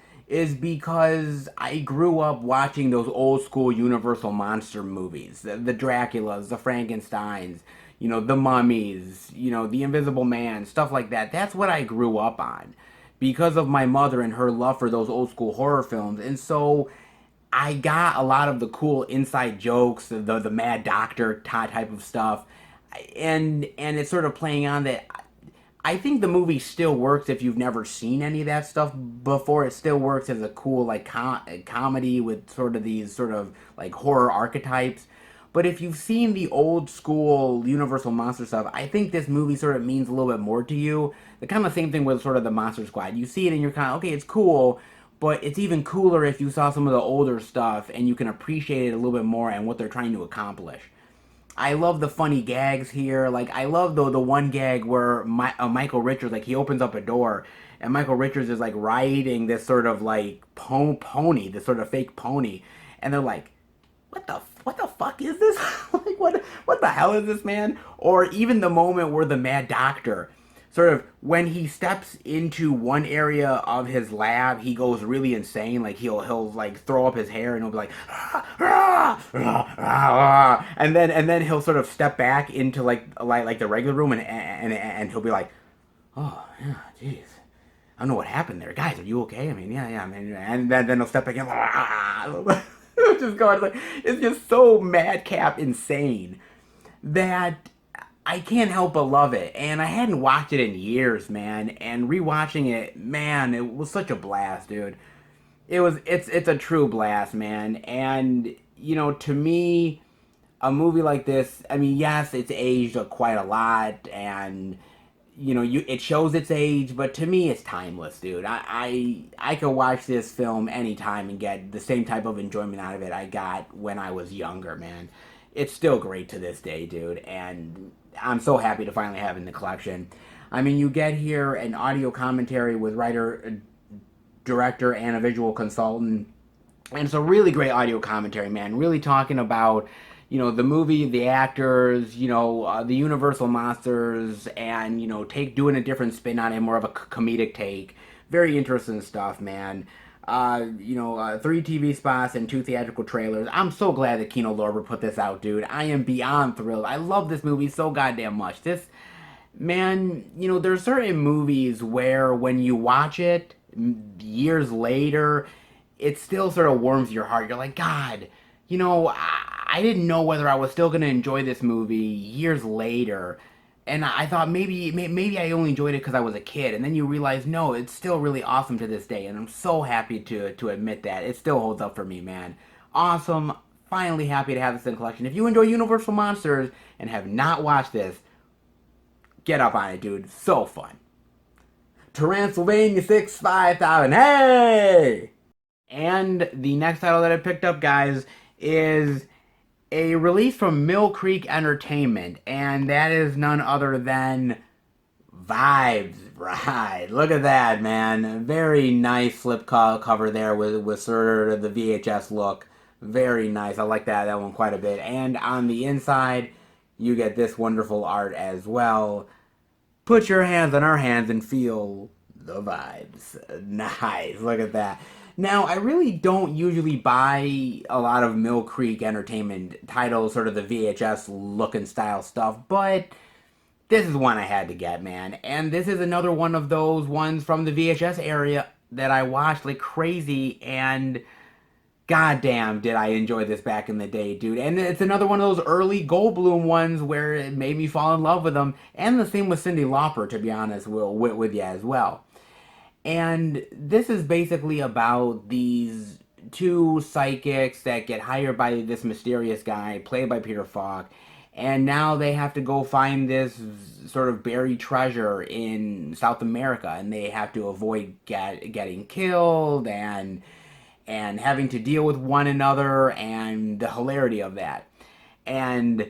because I grew up watching those old school Universal monster movies, the Draculas, the Frankensteins, the Mummies, the Invisible Man, stuff like that. That's what I grew up on because of my mother and her love for those old school horror films. And so I got a lot of the cool inside jokes, the Mad Doctor type of stuff, and it's sort of playing on that. I think the movie still works if you've never seen any of that stuff before. It still works as a cool like comedy with sort of these sort of like horror archetypes. But if you've seen the old school Universal monster stuff, I think this movie sort of means a little bit more to you. The kind of same thing with sort of the Monster Squad. You see it and you're kind of, okay, it's cool, but it's even cooler if you saw some of the older stuff and you can appreciate it a little bit more and what they're trying to accomplish. I love the funny gags here. Like, I love the one gag where Michael Richards, like, he opens up a door and Michael Richards is like riding this sort of like pony, this sort of fake pony, and they're like, what the fuck is this? Like, what the hell is this, man? Or even the moment where the Mad Doctor, sort of when he steps into one area of his lab, he goes really insane. Like he'll like throw up his hair and he'll be like, and then he'll sort of step back into like the regular room and he'll be like, oh yeah, jeez. I don't know what happened there, guys. Are you okay? I mean, yeah. I mean, and then he'll step back in. Just going like it's just so madcap insane that I can't help but love it. And I hadn't watched it in years, man. And rewatching it, man, it was such a blast, dude. It's a true blast, man. And to me, a movie like this, I mean, yes, it's aged quite a lot, and it shows its age, but to me it's timeless, dude. I could watch this film anytime and get the same type of enjoyment out of it I got when I was younger, man. It's still great to this day, dude, and I'm so happy to finally have it in the collection. I mean, you get here an audio commentary with writer, director, and a visual consultant. And it's a really great audio commentary, man. Really talking about, the movie, the actors, the Universal monsters, and, doing a different spin on it, more of a comedic take. Very interesting stuff, man. 3 TV spots and 2 theatrical trailers. I'm so glad that Kino Lorber put this out, dude. I am beyond thrilled. I love this movie so goddamn much. This, man, there's certain movies where when you watch it years later, it still sort of warms your heart. You're like, God, I didn't know whether I was still going to enjoy this movie years later. And I thought maybe I only enjoyed it because I was a kid. And then you realize, no, it's still really awesome to this day. And I'm so happy to admit that. It still holds up for me, man. Awesome. Finally happy to have this in collection. If you enjoy Universal Monsters and have not watched this, get up on it, dude. So fun. Transylvania 65000. Hey! And the next title that I picked up, guys, is a release from Mill Creek Entertainment, and that is none other than Vibes. Right, look at that, man. Very nice flip cover there with sort of the VHS look. Very nice. I like that one quite a bit. And on the inside, you get this wonderful art as well. Put your hands on our hands and feel the vibes. Nice. Look at that. Now, I really don't usually buy a lot of Mill Creek Entertainment titles, sort of the VHS look and style stuff, but this is one I had to get, man. And this is another one of those ones from the VHS area that I watched like crazy, and goddamn did I enjoy this back in the day, dude. And it's another one of those early Goldblum ones where it made me fall in love with them, and the same with Cyndi Lauper, to be honest, with you as well. And this is basically about these 2 psychics that get hired by this mysterious guy, played by Peter Falk, and now they have to go find this sort of buried treasure in South America, and they have to avoid getting killed and having to deal with one another, and the hilarity of that. And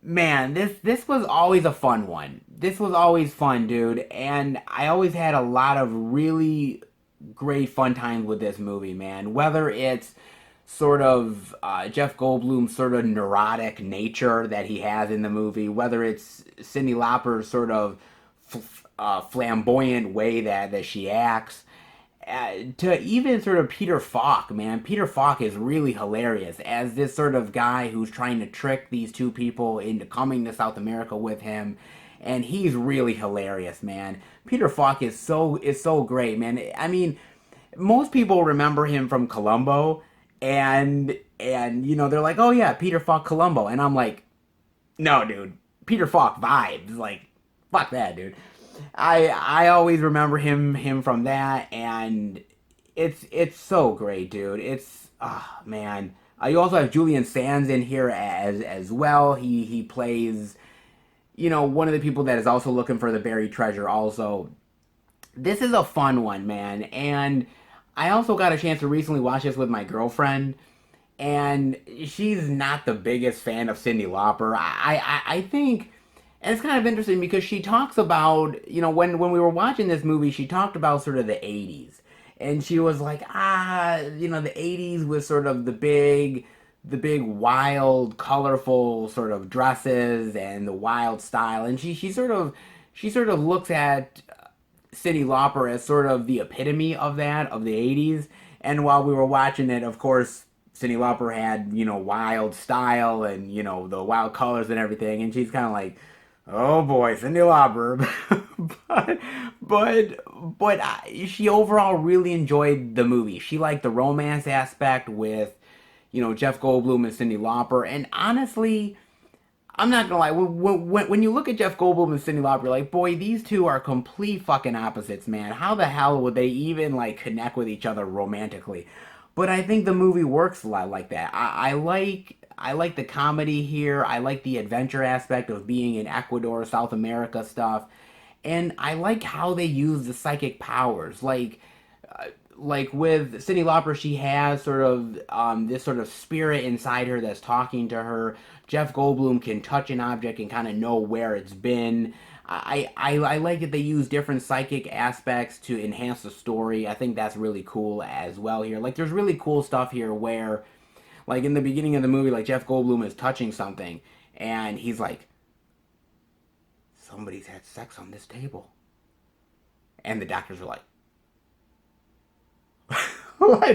man, this was always a fun one. This was always fun, dude, and I always had a lot of really great fun times with this movie, man. Whether it's sort of Jeff Goldblum's sort of neurotic nature that he has in the movie, whether it's Cyndi Lauper's sort of flamboyant way that she acts, to even sort of Peter Falk, man. Peter Falk is really hilarious as this sort of guy who's trying to trick these 2 people into coming to South America with him, and he's really hilarious, man. Peter Falk is so great, man. I mean, most people remember him from Columbo, and they're like, oh yeah, Peter Falk Columbo, and I'm like, no, dude, Peter Falk Vibes, like, fuck that, dude. I always remember him from that, and it's so great, dude. It's man. You also have Julian Sands in here as well. He plays, one of the people that is also looking for the buried treasure. Also, this is a fun one, man. And I also got a chance to recently watch this with my girlfriend, and she's not the biggest fan of Cyndi Lauper. I think. And it's kind of interesting because she talks about, when we were watching this movie, she talked about sort of the 80s. And she was like, the 80s was sort of the big wild, colorful sort of dresses and the wild style. And she sort of looks at Cyndi Lauper as sort of the epitome of that, of the 80s. And while we were watching it, of course, Cyndi Lauper had, wild style and, the wild colors and everything. And she's kind of like, oh boy, Cyndi Lauper. but she overall really enjoyed the movie. She liked the romance aspect with, Jeff Goldblum and Cyndi Lauper. And honestly, I'm not gonna lie, when you look at Jeff Goldblum and Cyndi Lauper, you're like, boy, these 2 are complete fucking opposites, man. How the hell would they even, like, connect with each other romantically? But I think the movie works a lot like that. I like the comedy here. I like the adventure aspect of being in Ecuador, South America stuff. And I like how they use the psychic powers. Like with Cyndi Lauper, she has sort of this sort of spirit inside her that's talking to her. Jeff Goldblum can touch an object and kind of know where it's been. I like that they use different psychic aspects to enhance the story. I think that's really cool as well here. Like, there's really cool stuff here where, like, in the beginning of the movie, like, Jeff Goldblum is touching something, and he's like, somebody's had sex on this table. And the doctors are like,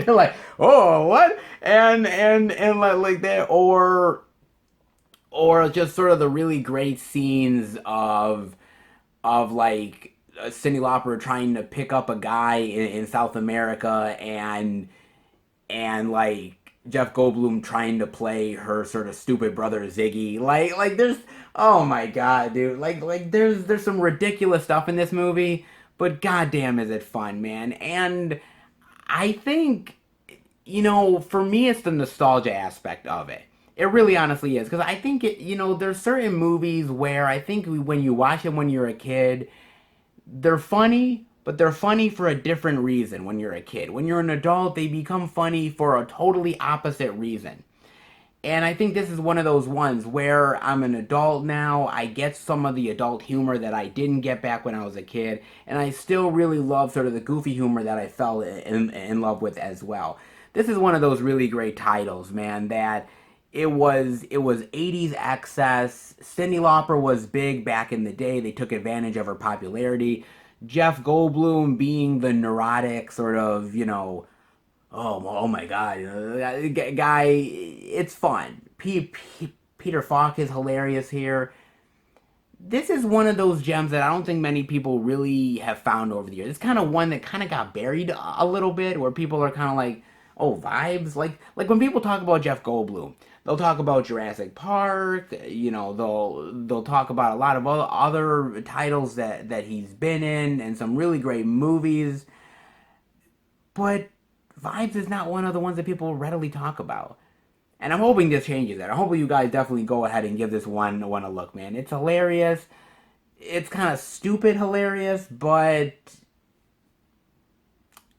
they're like, oh, what? And like that, or just sort of the really great scenes of like Cyndi Lauper trying to pick up a guy in South America, and like Jeff Goldblum trying to play her sort of stupid brother Ziggy. Like there's, oh my god, dude. Like there's some ridiculous stuff in this movie, but goddamn is it fun, man. And I think, for me, it's the nostalgia aspect of it. It really honestly is. Because I think, there's certain movies where I think when you watch them when you're a kid, they're funny, but they're funny for a different reason when you're a kid. When you're an adult, they become funny for a totally opposite reason. And I think this is one of those ones where I'm an adult now. I get some of the adult humor that I didn't get back when I was a kid. And I still really love sort of the goofy humor that I fell in love with as well. This is one of those really great titles, man, that it was 80s excess. Cyndi Lauper was big back in the day. They took advantage of her popularity. Jeff Goldblum being the neurotic sort of, oh my god, guy, it's fun. Peter Falk is hilarious here. This is one of those gems that I don't think many people really have found over the years. It's kind of one that kind of got buried a little bit, where people are kind of like, oh, vibes. Like when people talk about Jeff Goldblum, they'll talk about Jurassic Park. They'll talk about a lot of other titles that he's been in, and some really great movies. But Vibes is not one of the ones that people readily talk about. And I'm hoping this changes that. I'm hoping you guys definitely go ahead and give this one a look, man. It's hilarious. It's kind of stupid hilarious, but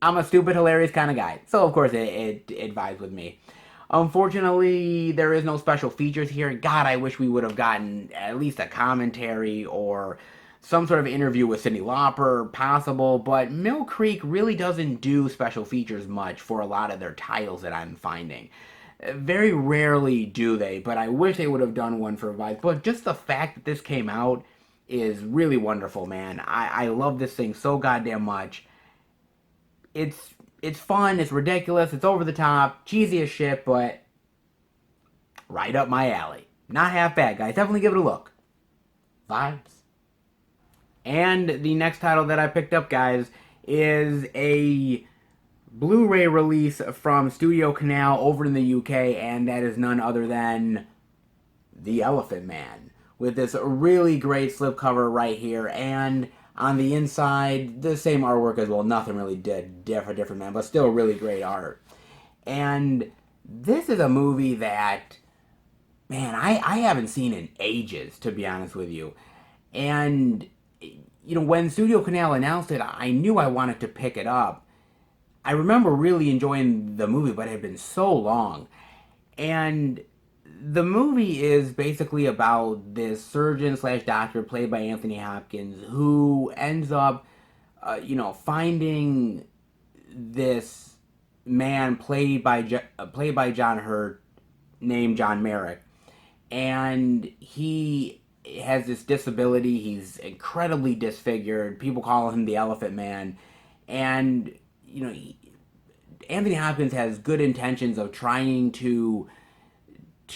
I'm a stupid hilarious kind of guy. So, of course, it vibes with me. Unfortunately, there is no special features here. God, I wish we would have gotten at least a commentary or some sort of interview with Cyndi Lauper, possible, but Mill Creek really doesn't do special features much for a lot of their titles that I'm finding. Very rarely do they, but I wish they would have done one for Vice. But just the fact that this came out is really wonderful, man. I love this thing so goddamn much. It's fun, it's ridiculous, it's over the top, cheesy as shit, but right up my alley. Not half bad, guys. Definitely give it a look. Vibes. And the next title that I picked up, guys, is a Blu-ray release from Studio Canal over in the UK, and that is none other than The Elephant Man, with this really great slipcover right here, and on the inside, the same artwork as well. Nothing really different, man, but still really great art. And this is a movie that, man, I haven't seen in ages, to be honest with you. And, when Studio Canal announced it, I knew I wanted to pick it up. I remember really enjoying the movie, but it had been so long. And the movie is basically about this surgeon slash doctor played by Anthony Hopkins who ends up, finding this man played by John Hurt named John Merrick, and he has this disability. He's incredibly disfigured. People call him the Elephant Man, and Anthony Hopkins has good intentions of trying to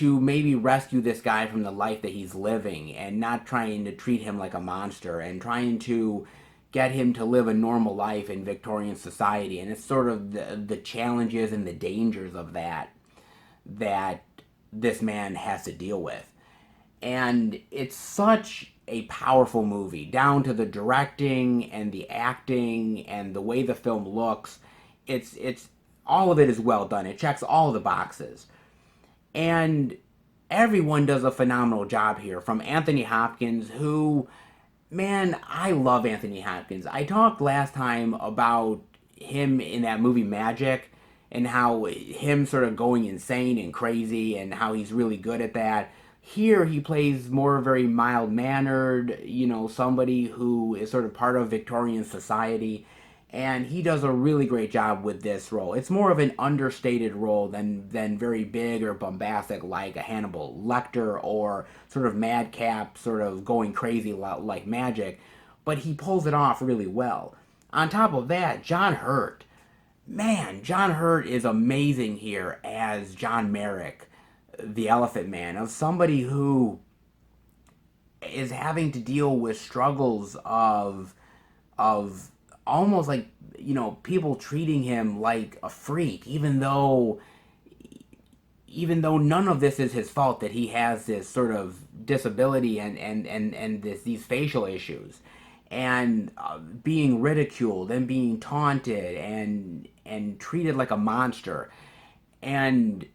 maybe rescue this guy from the life that he's living, and not trying to treat him like a monster, and trying to get him to live a normal life in Victorian society. And it's sort of the challenges and the dangers of that this man has to deal with. And it's such a powerful movie, down to the directing and the acting and the way the film looks. It's all of it is well done. It checks all the boxes. And everyone does a phenomenal job here, from Anthony Hopkins, who, man, I love Anthony Hopkins. I talked last time about him in that movie Magic, and how him sort of going insane and crazy, and how he's really good at that. Here he plays more very mild-mannered, somebody who is sort of part of Victorian society, and he does a really great job with this role. It's more of an understated role than very big or bombastic like a Hannibal Lecter or sort of madcap, sort of going crazy like magic, but he pulls it off really well. On top of that, John Hurt. Man, John Hurt is amazing here as John Merrick, the Elephant Man, of somebody who is having to deal with struggles of almost like people treating him like a freak, even though none of this is his fault, that he has this sort of disability and these facial issues, and being ridiculed and being taunted and treated like a monster. And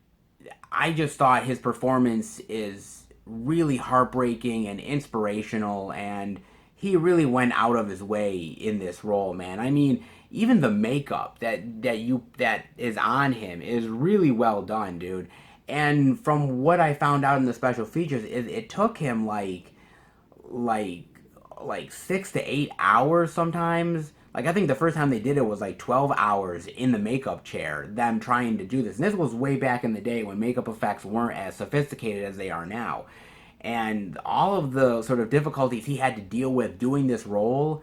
I just thought his performance is really heartbreaking and inspirational, and he really went out of his way in this role, man. I mean, even the makeup that is on him is really well done, dude. And from what I found out in the special features, it took him like like 6 to 8 hours sometimes. Like, I think the first time they did it was like 12 hours in the makeup chair, them trying to do this. And this was way back in the day when makeup effects weren't as sophisticated as they are now. And all of the sort of difficulties he had to deal with doing this role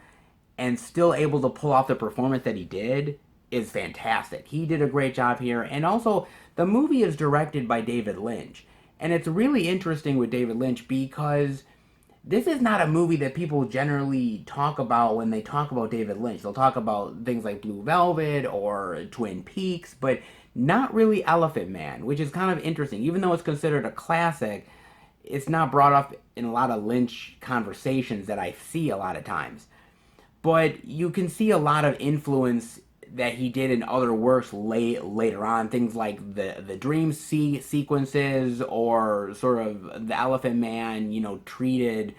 and still able to pull off the performance that he did is fantastic. He did a great job here. And also, the movie is directed by David Lynch. And it's really interesting with David Lynch because this is not a movie that people generally talk about when they talk about David Lynch. They'll talk about things like Blue Velvet or Twin Peaks, but not really Elephant Man, which is kind of interesting. Even though it's considered a classic, it's not brought up in a lot of Lynch conversations that I see a lot of times. But you can see a lot of influence that he did in other works later on, things like the dream sequences, or sort of the Elephant Man, treated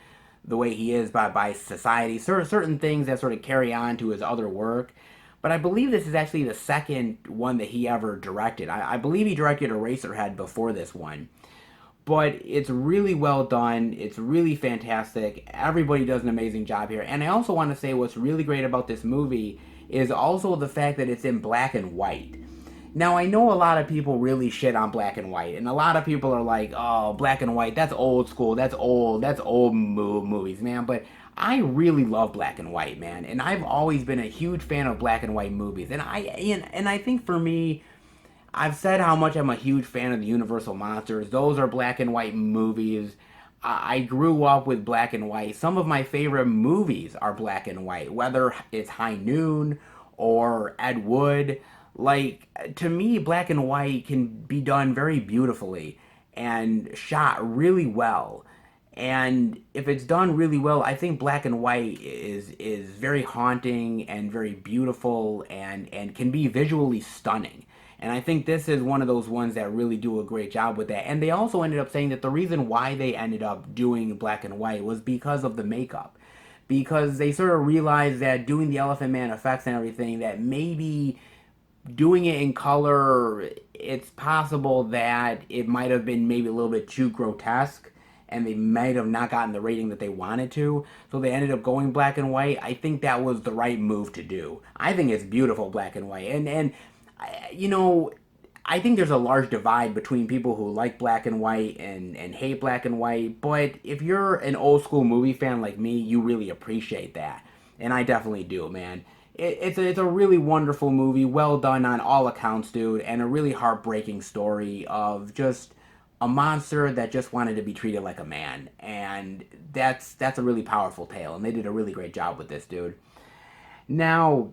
the way he is by society, certain things that sort of carry on to his other work. But I believe this is actually the second one that he ever directed. I believe he directed Eraserhead before this one. But it's really well done. It's really fantastic. Everybody does an amazing job here. And I also want to say what's really great about this movie is also the fact that it's in black and white. Now, I know a lot of people really shit on black and white, and a lot of people are like, oh, black and white, that's old school, that's old movies, man. But I really love black and white, man, and I've always been a huge fan of black and white movies. And I think for me, I've said how much I'm a huge fan of the Universal Monsters. Those are black and white movies. I grew up with black and white. Some of my favorite movies are black and white, whether it's High Noon or Ed Wood. Like, to me, black and white can be done very beautifully and shot really well. And if it's done really well, I think black and white is very haunting and very beautiful and can be visually stunning. And I think this is one of those ones that really do a great job with that. And they also ended up saying that the reason why they ended up doing black and white was because of the makeup. Because they sort of realized that doing the Elephant Man effects and everything, that maybe doing it in color, it's possible that it might have been maybe a little bit too grotesque, and they might have not gotten the rating that they wanted to, so they ended up going black and white. I think that was the right move to do. I think it's beautiful black and white, and I think there's a large divide between people who like black and white and hate black and white, but if you're an old school movie fan like me, you really appreciate that, and I definitely do, man. It's a really wonderful movie, well done on all accounts, dude, and a really heartbreaking story of just a monster that just wanted to be treated like a man, and that's a really powerful tale, and they did a really great job with this, dude. Now,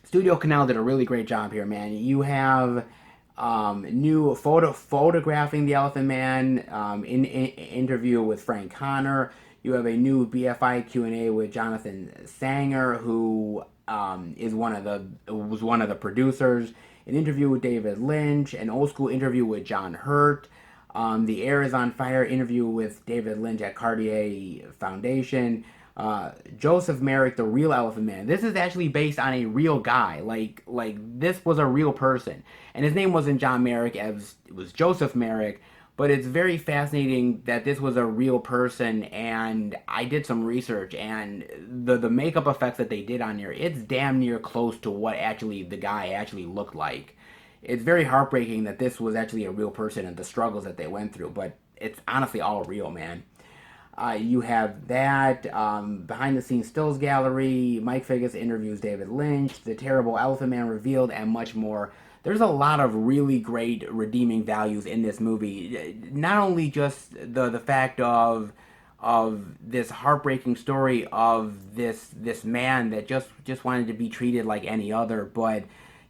Studio Canal did a really great job here, man. You have new photographing the Elephant Man, in interview with Frank Connor. You have a new BFI Q&A with Jonathan Sanger, who was one of the producers. An interview with David Lynch, an old school interview with John Hurt. The Air is on Fire interview with David Lynch at Cartier Foundation. Joseph Merrick, the real Elephant Man. This is actually based on a real guy. Like this was a real person, and his name wasn't John Merrick, it was Joseph Merrick. But it's very fascinating that this was a real person, and I did some research, and the makeup effects that they did on here, it's damn near close to what actually the guy actually looked like. It's very heartbreaking that this was actually a real person and the struggles that they went through, but it's honestly all real, man. You have that behind the scenes stills gallery. Mike Figgis interviews David Lynch. The Terrible Elephant Man revealed, and much more. There's a lot of really great redeeming values in this movie. Not only just the fact of this heartbreaking story of this man that just wanted to be treated like any other, but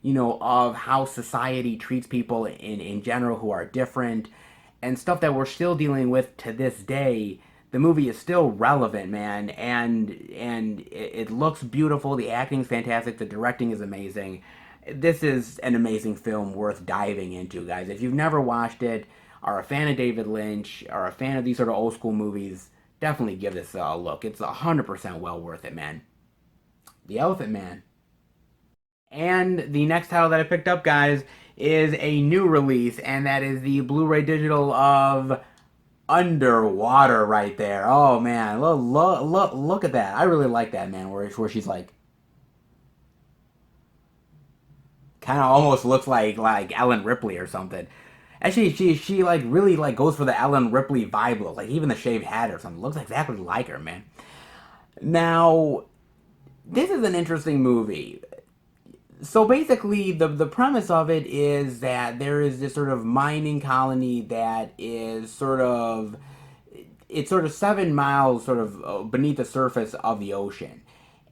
of how society treats people in general who are different and stuff that we're still dealing with to this day. The movie is still relevant, man, and it looks beautiful. The acting's fantastic. The directing is amazing. This is an amazing film worth diving into, guys. If you've never watched it, are a fan of David Lynch, are a fan of these sort of old school movies, definitely give this a look. It's 100% well worth it, man. The Elephant Man. And the next title that I picked up, guys, is a new release, and that is the Blu-ray digital of Underwater right there. Oh man, look at that. I really like that, man. Where she's like, kind of almost looks like Ellen Ripley or something. Actually, she like really like goes for the Ellen Ripley vibe look. Like even the shaved hat or something looks exactly like her, man. Now, this is an interesting movie. So basically, the premise of it is that there is this sort of mining colony that is it's sort of 7 miles sort of beneath the surface of the ocean,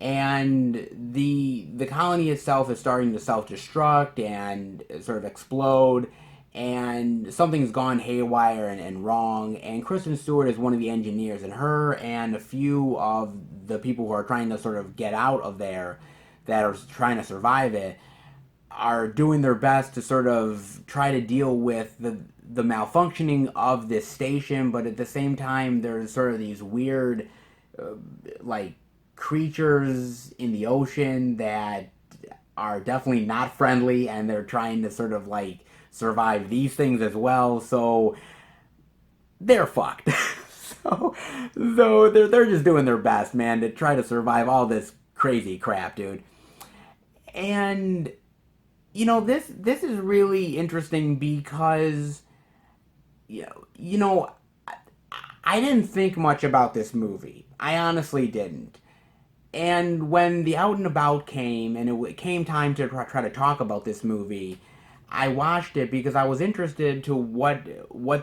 and the colony itself is starting to self-destruct and sort of explode, and something's gone haywire and wrong. And Kristen Stewart is one of the engineers, and her and a few of the people who are trying to sort of get out of there, that are trying to survive it, are doing their best to sort of try to deal with the malfunctioning of this station, but at the same time there's sort of these weird like creatures in the ocean that are definitely not friendly, and they're trying to sort of like survive these things as well. So they're fucked. so they're just doing their best, man, to try to survive all this crazy crap, dude. And this is really interesting because you know I didn't think much about this movie. I honestly didn't. And when the Out and About came, and it came time to try to talk about this movie, I watched it because I was interested to what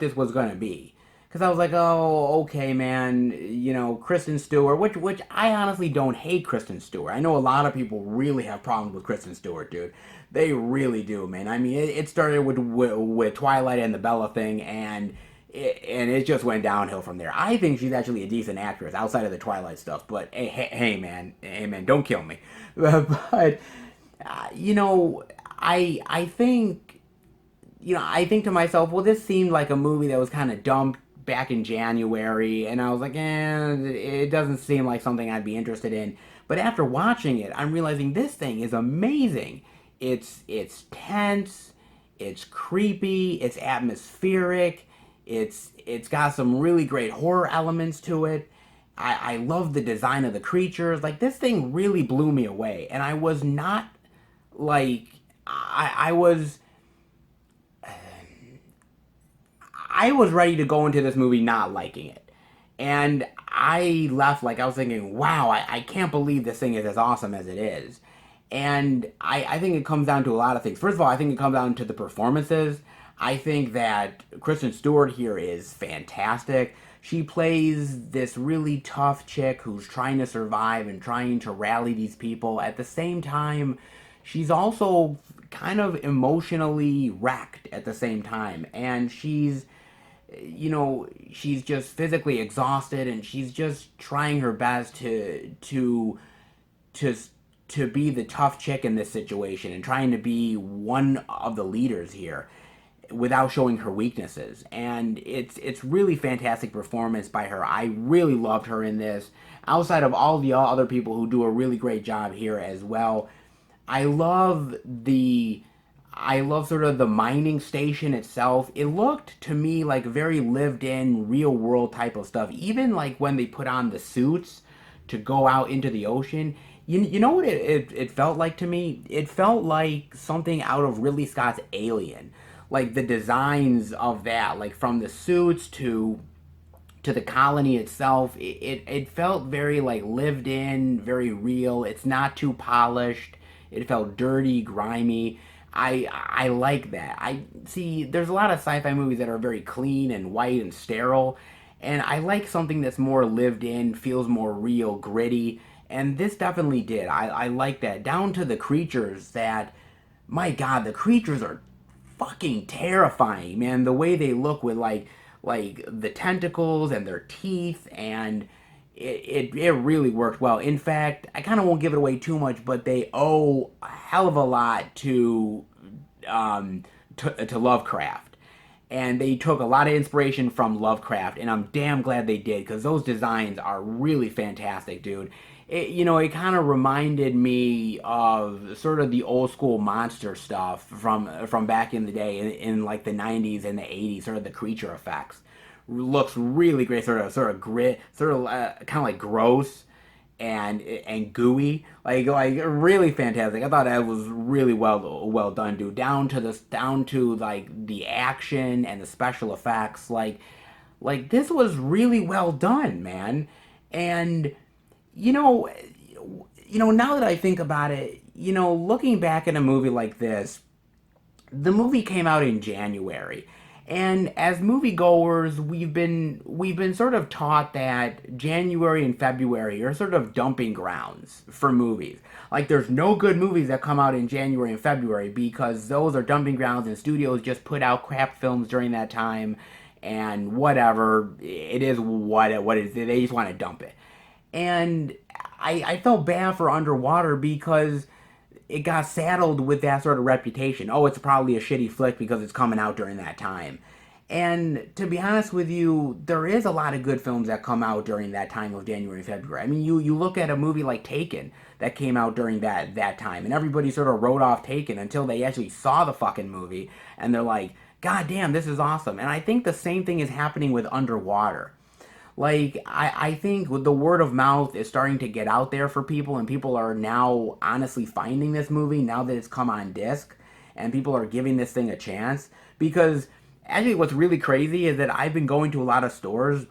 this was going to be. Because I was like, oh, okay, man, Kristen Stewart, which I honestly don't hate Kristen Stewart. I know a lot of people really have problems with Kristen Stewart, dude. They really do, man. I mean, it started with Twilight and the Bella thing, and it just went downhill from there. I think she's actually a decent actress outside of the Twilight stuff, but hey, man, don't kill me. But I think I think to myself, well, this seemed like a movie that was kind of dumped back in January, and I was like, it doesn't seem like something I'd be interested in. But after watching it, I'm realizing this thing is amazing. It's tense, it's creepy, it's atmospheric, it's got some really great horror elements to it. I love the design of the creatures. Like, this thing really blew me away, and I was not like I was ready to go into this movie not liking it. And I left like I was thinking, wow, I can't believe this thing is as awesome as it is. And I think it comes down to a lot of things. First of all, I think it comes down to the performances. I think that Kristen Stewart here is fantastic. She plays this really tough chick who's trying to survive and trying to rally these people. At the same time, she's also kind of emotionally wrecked at the same time. And she's just physically exhausted, and she's just trying her best to to be the tough chick in this situation and trying to be one of the leaders here without showing her weaknesses. And it's really fantastic performance by her. I really loved her in this. Outside of all the other people who do a really great job here as well, I love I love sort of the mining station itself. It looked to me like very lived in, real world type of stuff. Even like when they put on the suits to go out into the ocean. You know what it felt like to me? It felt like something out of Ridley Scott's Alien. Like the designs of that, like from the suits to the colony itself, it felt very like lived in, very real. It's not too polished. It felt dirty, grimy. I like that. I see. There's a lot of sci-fi movies that are very clean and white and sterile, and I like something that's more lived in, feels more real, gritty. And this definitely did. I like that. Down to the creatures that, my God, the creatures are fucking terrifying, man. The way they look with like the tentacles and their teeth, and it really worked well. In fact, I kind of won't give it away too much, but they owe a hell of a lot to Lovecraft, and they took a lot of inspiration from Lovecraft, and I'm damn glad they did because those designs are really fantastic, dude. It kind of reminded me of sort of the old school monster stuff from back in the day in like the 90s and the 80s, sort of the creature effects. Looks really great, sort of grit, sort of kind of like gross and gooey, like really fantastic. I thought that was really well done, dude. Down to like the action and the special effects, like this was really well done, man. And you know, now that I think about it, looking back at a movie like this, the movie came out in January. And as moviegoers, we've been sort of taught that January and February are sort of dumping grounds for movies. Like there's no good movies that come out in January and February because those are dumping grounds and studios just put out crap films during that time and whatever. It is what it is. They just want to dump it. And I felt bad for Underwater because it got saddled with that sort of reputation. Oh, it's probably a shitty flick because it's coming out during that time. And to be honest with you, there is a lot of good films that come out during that time of January and February. I mean, you look at a movie like Taken that came out during that time, and everybody sort of wrote off Taken until they actually saw the fucking movie, and they're like, God damn, this is awesome. And I think the same thing is happening with Underwater. Like, I think the word of mouth is starting to get out there for people, and people are now honestly finding this movie now that it's come on disc, and people are giving this thing a chance. Because actually, what's really crazy is that I've been going to a lot of stores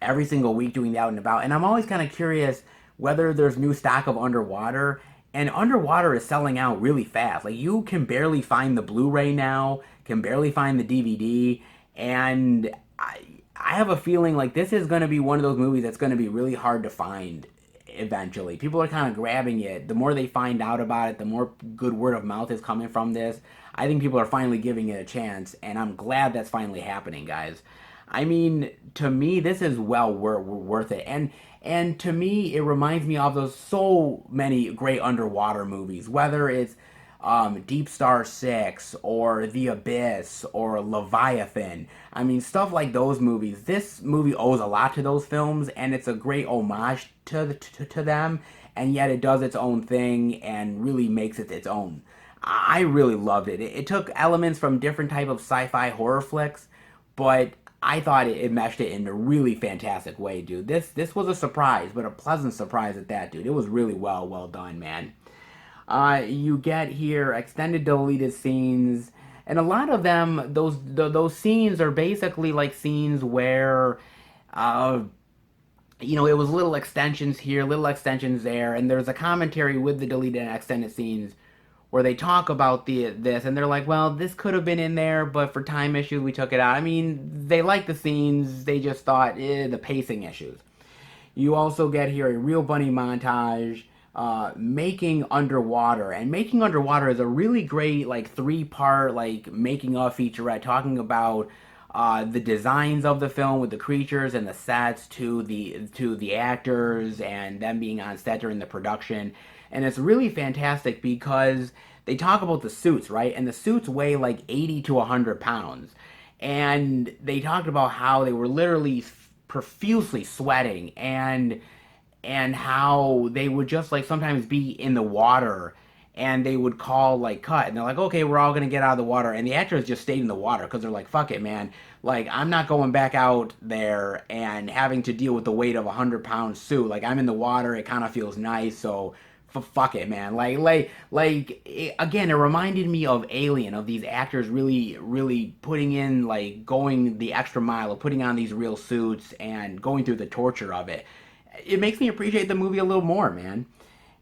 every single week doing the out and about, and I'm always kind of curious whether there's new stock of Underwater, and Underwater is selling out really fast. Like, you can barely find the Blu-ray now, can barely find the DVD, and I have a feeling like this is going to be one of those movies that's going to be really hard to find eventually. People are kind of grabbing it. The more they find out about it, the more good word of mouth is coming from this. I think people are finally giving it a chance, and I'm glad that's finally happening, guys. I mean, to me, this is well worth it. And to me, it reminds me of those so many great underwater movies, whether it's Deep Star 6 or The Abyss or Leviathan. I mean, stuff like those movies. This movie owes a lot to those films, and it's a great homage to them, and yet it does its own thing and really makes it its own. I really loved it. It took elements from different type of sci-fi horror flicks, but I thought it meshed it in a really fantastic way, dude. This was a surprise, but a pleasant surprise at that, dude. It was really well done, man. You get here extended deleted scenes, and a lot of them, those scenes are basically like scenes where, it was little extensions here, little extensions there, and there's a commentary with the deleted and extended scenes where they talk about this, and they're like, well, this could have been in there, but for time issues, we took it out. I mean, they like the scenes, they just thought, the pacing issues. You also get here a real bunny montage, making underwater, and making underwater is a really great like 3-part like making of featurette talking about the designs of the film with the creatures and the sets to the actors and them being on set during the production. And it's really fantastic because they talk about the suits, right? And the suits weigh like 80 to 100 pounds, and they talked about how they were literally profusely sweating, and how they would just like sometimes be in the water and they would call like cut, and they're like, okay, we're all gonna get out of the water, and the actors just stayed in the water because they're like, fuck it, man, like I'm not going back out there and having to deal with the weight of a 100-pound suit. Like I'm in the water, it kind of feels nice, so fuck it, man. Again, it reminded me of Alien, of these actors really putting in, like, going the extra mile of putting on these real suits and going through the torture of it. It makes me appreciate the movie a little more, man.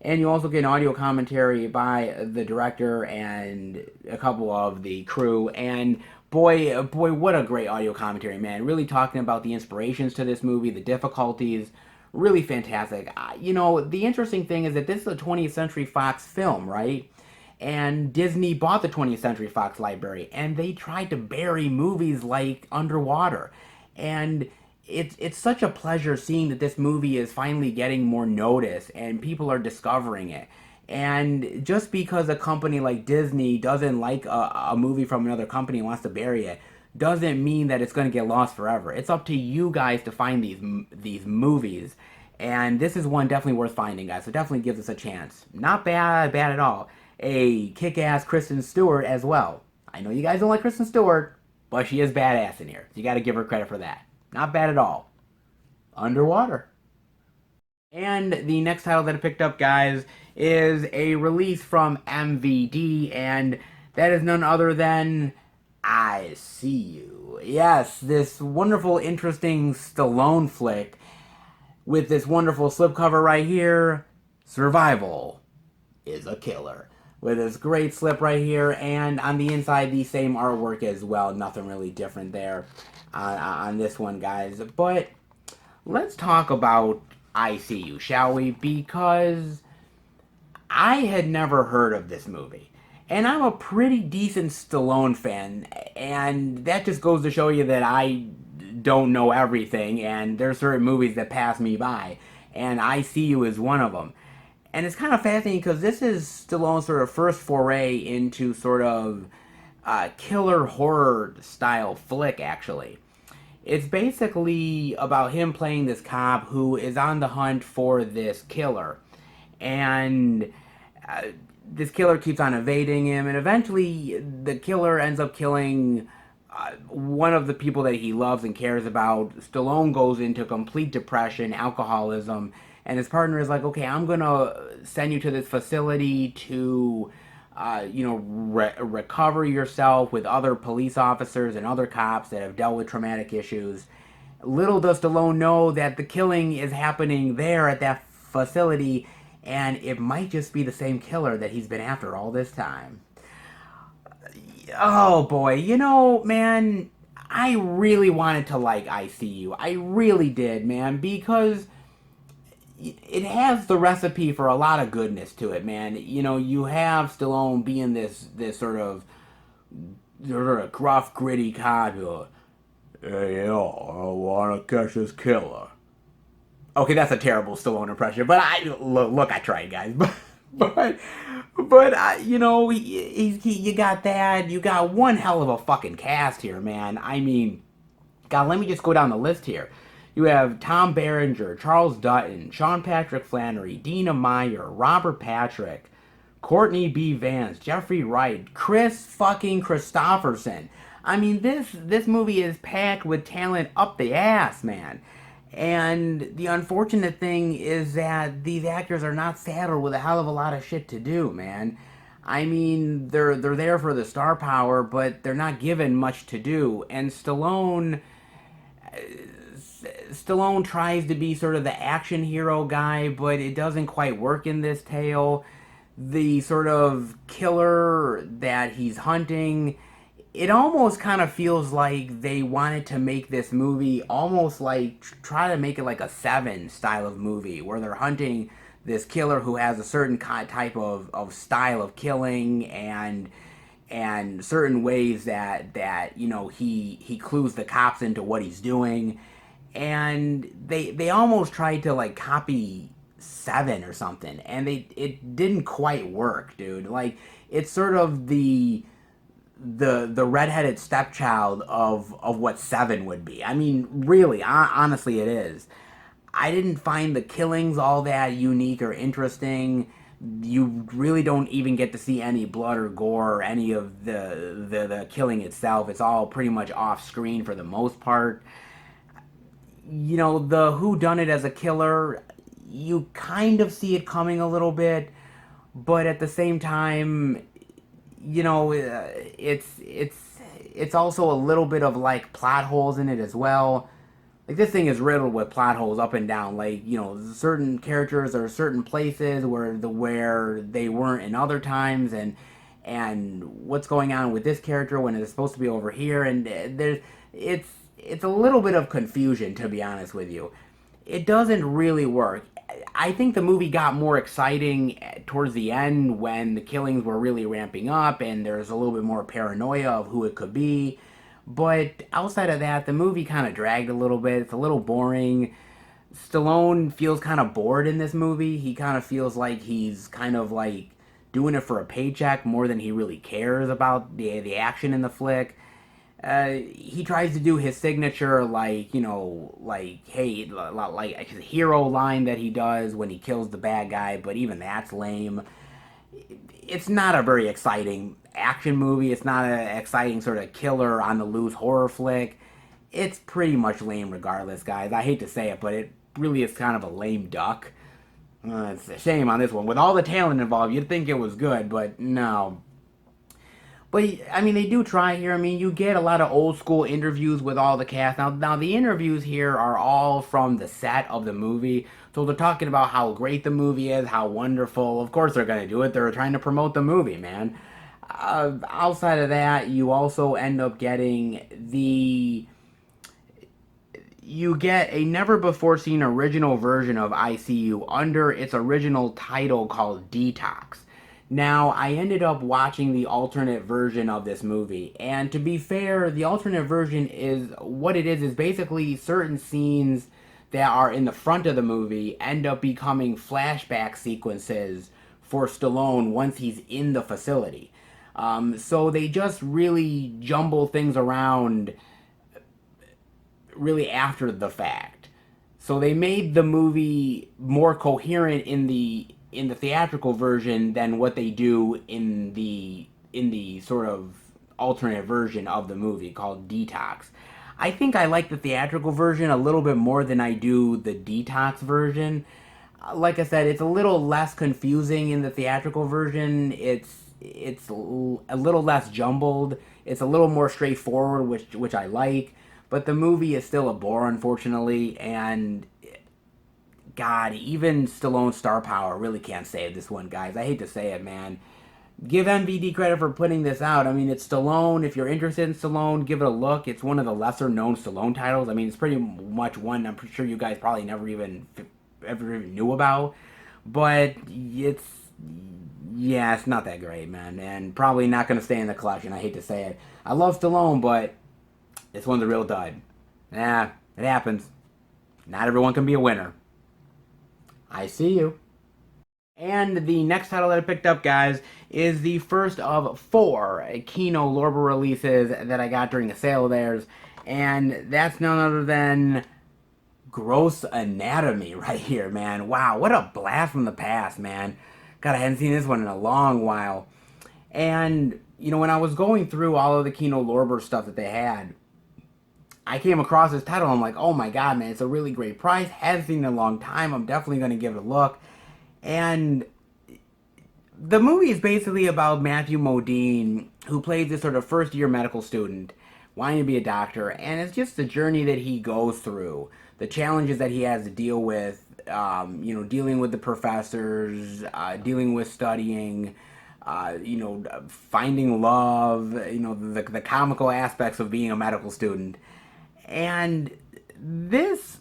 And you also get an audio commentary by the director and a couple of the crew. And boy, what a great audio commentary, man. Really talking about the inspirations to this movie, the difficulties. Really fantastic. The interesting thing is that this is a 20th Century Fox film, right? And Disney bought the 20th Century Fox library, and they tried to bury movies like underwater. And it's such a pleasure seeing that this movie is finally getting more notice and people are discovering it. And just because a company like Disney doesn't like a movie from another company and wants to bury it, doesn't mean that it's going to get lost forever. It's up to you guys to find these movies. And this is one definitely worth finding, guys. So definitely give this a chance. Not bad at all. A kick-ass Kristen Stewart as well. I know you guys don't like Kristen Stewart, but she is badass in here. You got to give her credit for that. Not bad at all. Underwater. And the next title that I picked up, guys, is a release from MVD, and that is none other than I See You. Yes, this wonderful, interesting Stallone flick with this wonderful slipcover right here. Survival is a killer. With this great slip right here, and on the inside, the same artwork as well. Nothing really different there on this one, guys. But let's talk about I See You, shall we? Because I had never heard of this movie. And I'm a pretty decent Stallone fan, and that just goes to show you that I don't know everything, and there's certain movies that pass me by, and I See You is one of them. And it's kind of fascinating because this is Stallone's sort of first foray into sort of killer horror style flick, actually. It's basically about him playing this cop who is on the hunt for this killer. And this killer keeps on evading him, and eventually the killer ends up killing one of the people that he loves and cares about. Stallone goes into complete depression, alcoholism, and his partner is like, okay, I'm gonna send you to this facility to recover yourself with other police officers and other cops that have dealt with traumatic issues. Little does Stallone know that the killing is happening there at that facility, and it might just be the same killer that he's been after all this time. Oh boy, man, I really wanted to like I See You. I really did, man, because it has the recipe for a lot of goodness to it, man. You have Stallone being this sort of gruff, gritty cop. Hey, yo, I want to catch this killer. Okay, that's a terrible Stallone impression, but look, I tried, guys. But you got that. You got one hell of a fucking cast here, man. I mean, God, let me just go down the list here. You have Tom Berenger, Charles Dutton, Sean Patrick Flannery, Dina Meyer, Robert Patrick, Courtney B. Vance, Jeffrey Wright, Chris fucking Christopherson. I mean, this movie is packed with talent up the ass, man. And the unfortunate thing is that these actors are not saddled with a hell of a lot of shit to do, man. I mean, they're there for the star power, but they're not given much to do. And Stallone tries to be sort of the action hero guy, but it doesn't quite work in this tale. The sort of killer that he's hunting, it almost kind of feels like they wanted to make this movie almost like try to make it like a Seven style of movie where they're hunting this killer who has a certain type of style of killing and certain ways that he clues the cops into what he's doing. And they almost tried to like copy Seven or something, and it didn't quite work, dude. Like, it's sort of the redheaded stepchild of what Seven would be. I mean, really, honestly, it is. I didn't find the killings all that unique or interesting. You really don't even get to see any blood or gore or any of the killing itself. It's all pretty much off screen for the most part. You know, the who done it as a killer, you kind of see it coming a little bit, but at the same time, you know, it's also a little bit of like plot holes in it as well. Like this thing is riddled with plot holes up and down. Like, you know, certain characters are certain places where they weren't in other times, and what's going on with this character when it's supposed to be over here, and it's a little bit of confusion, to be honest with you. It doesn't really work. I think the movie got more exciting towards the end when the killings were really ramping up and there's a little bit more paranoia of who it could be. But outside of that, the movie kind of dragged a little bit. It's a little boring. Stallone feels kind of bored in this movie. He kind of feels like he's kind of like doing it for a paycheck more than he really cares about the action in the flick. He tries to do his signature, like, you know, like, hey, like his hero line that he does when he kills the bad guy, but even that's lame. It's not a very exciting action movie. It's not an exciting sort of killer on the loose horror flick. It's pretty much lame regardless, guys. I hate to say it, but it really is kind of a lame duck. It's a shame on this one. With all the talent involved, you'd think it was good, but no. But I mean, they do try here. I mean, you get a lot of old school interviews with all the cast. Now the interviews here are all from the set of the movie, so they're talking about how great the movie is, how wonderful. Of course, they're gonna do it. They're trying to promote the movie, man. Outside of that, you also end up getting you get a never before seen original version of ICU under its original title called Detox. Now, I ended up watching the alternate version of this movie, and to be fair, the alternate version is what it is basically certain scenes that are in the front of the movie end up becoming flashback sequences for Stallone once he's in the facility. So they just really jumble things around really after the fact. So they made the movie more coherent in the theatrical version than what they do in the sort of alternate version of the movie called Detox. I think I like the theatrical version a little bit more than I do the Detox version. Like I said, it's a little less confusing in the theatrical version. It's a little less jumbled. It's a little more straightforward, which I like. But the movie is still a bore, unfortunately, and God, even Stallone's star power really can't save this one, guys. I hate to say it, man. Give MVD credit for putting this out. I mean, it's Stallone. If you're interested in Stallone, give it a look. It's one of the lesser known Stallone titles. I mean, it's pretty much one I'm pretty sure you guys probably never even ever even knew about. But yeah, it's not that great, man. And probably not going to stay in the collection. I hate to say it. I love Stallone, but this one's a real dud. Yeah, it happens. Not everyone can be a winner. I see you. And the next title that I picked up, guys, is the first of 4 Kino Lorber releases that I got during a sale of theirs. And that's none other than Gross Anatomy right here, man. Wow, what a blast from the past, man. God, I hadn't seen this one in a long while. And, you know, when I was going through all of the Kino Lorber stuff that they had, I came across this title. I'm like, oh my god, man, it's a really great price. Haven't seen it in a long time. I'm definitely going to give it a look. And the movie is basically about Matthew Modine, who plays this sort of first-year medical student, wanting to be a doctor. And it's just the journey that he goes through, the challenges that he has to deal with, you know, dealing with the professors, dealing with studying, you know, finding love, you know, the comical aspects of being a medical student. And this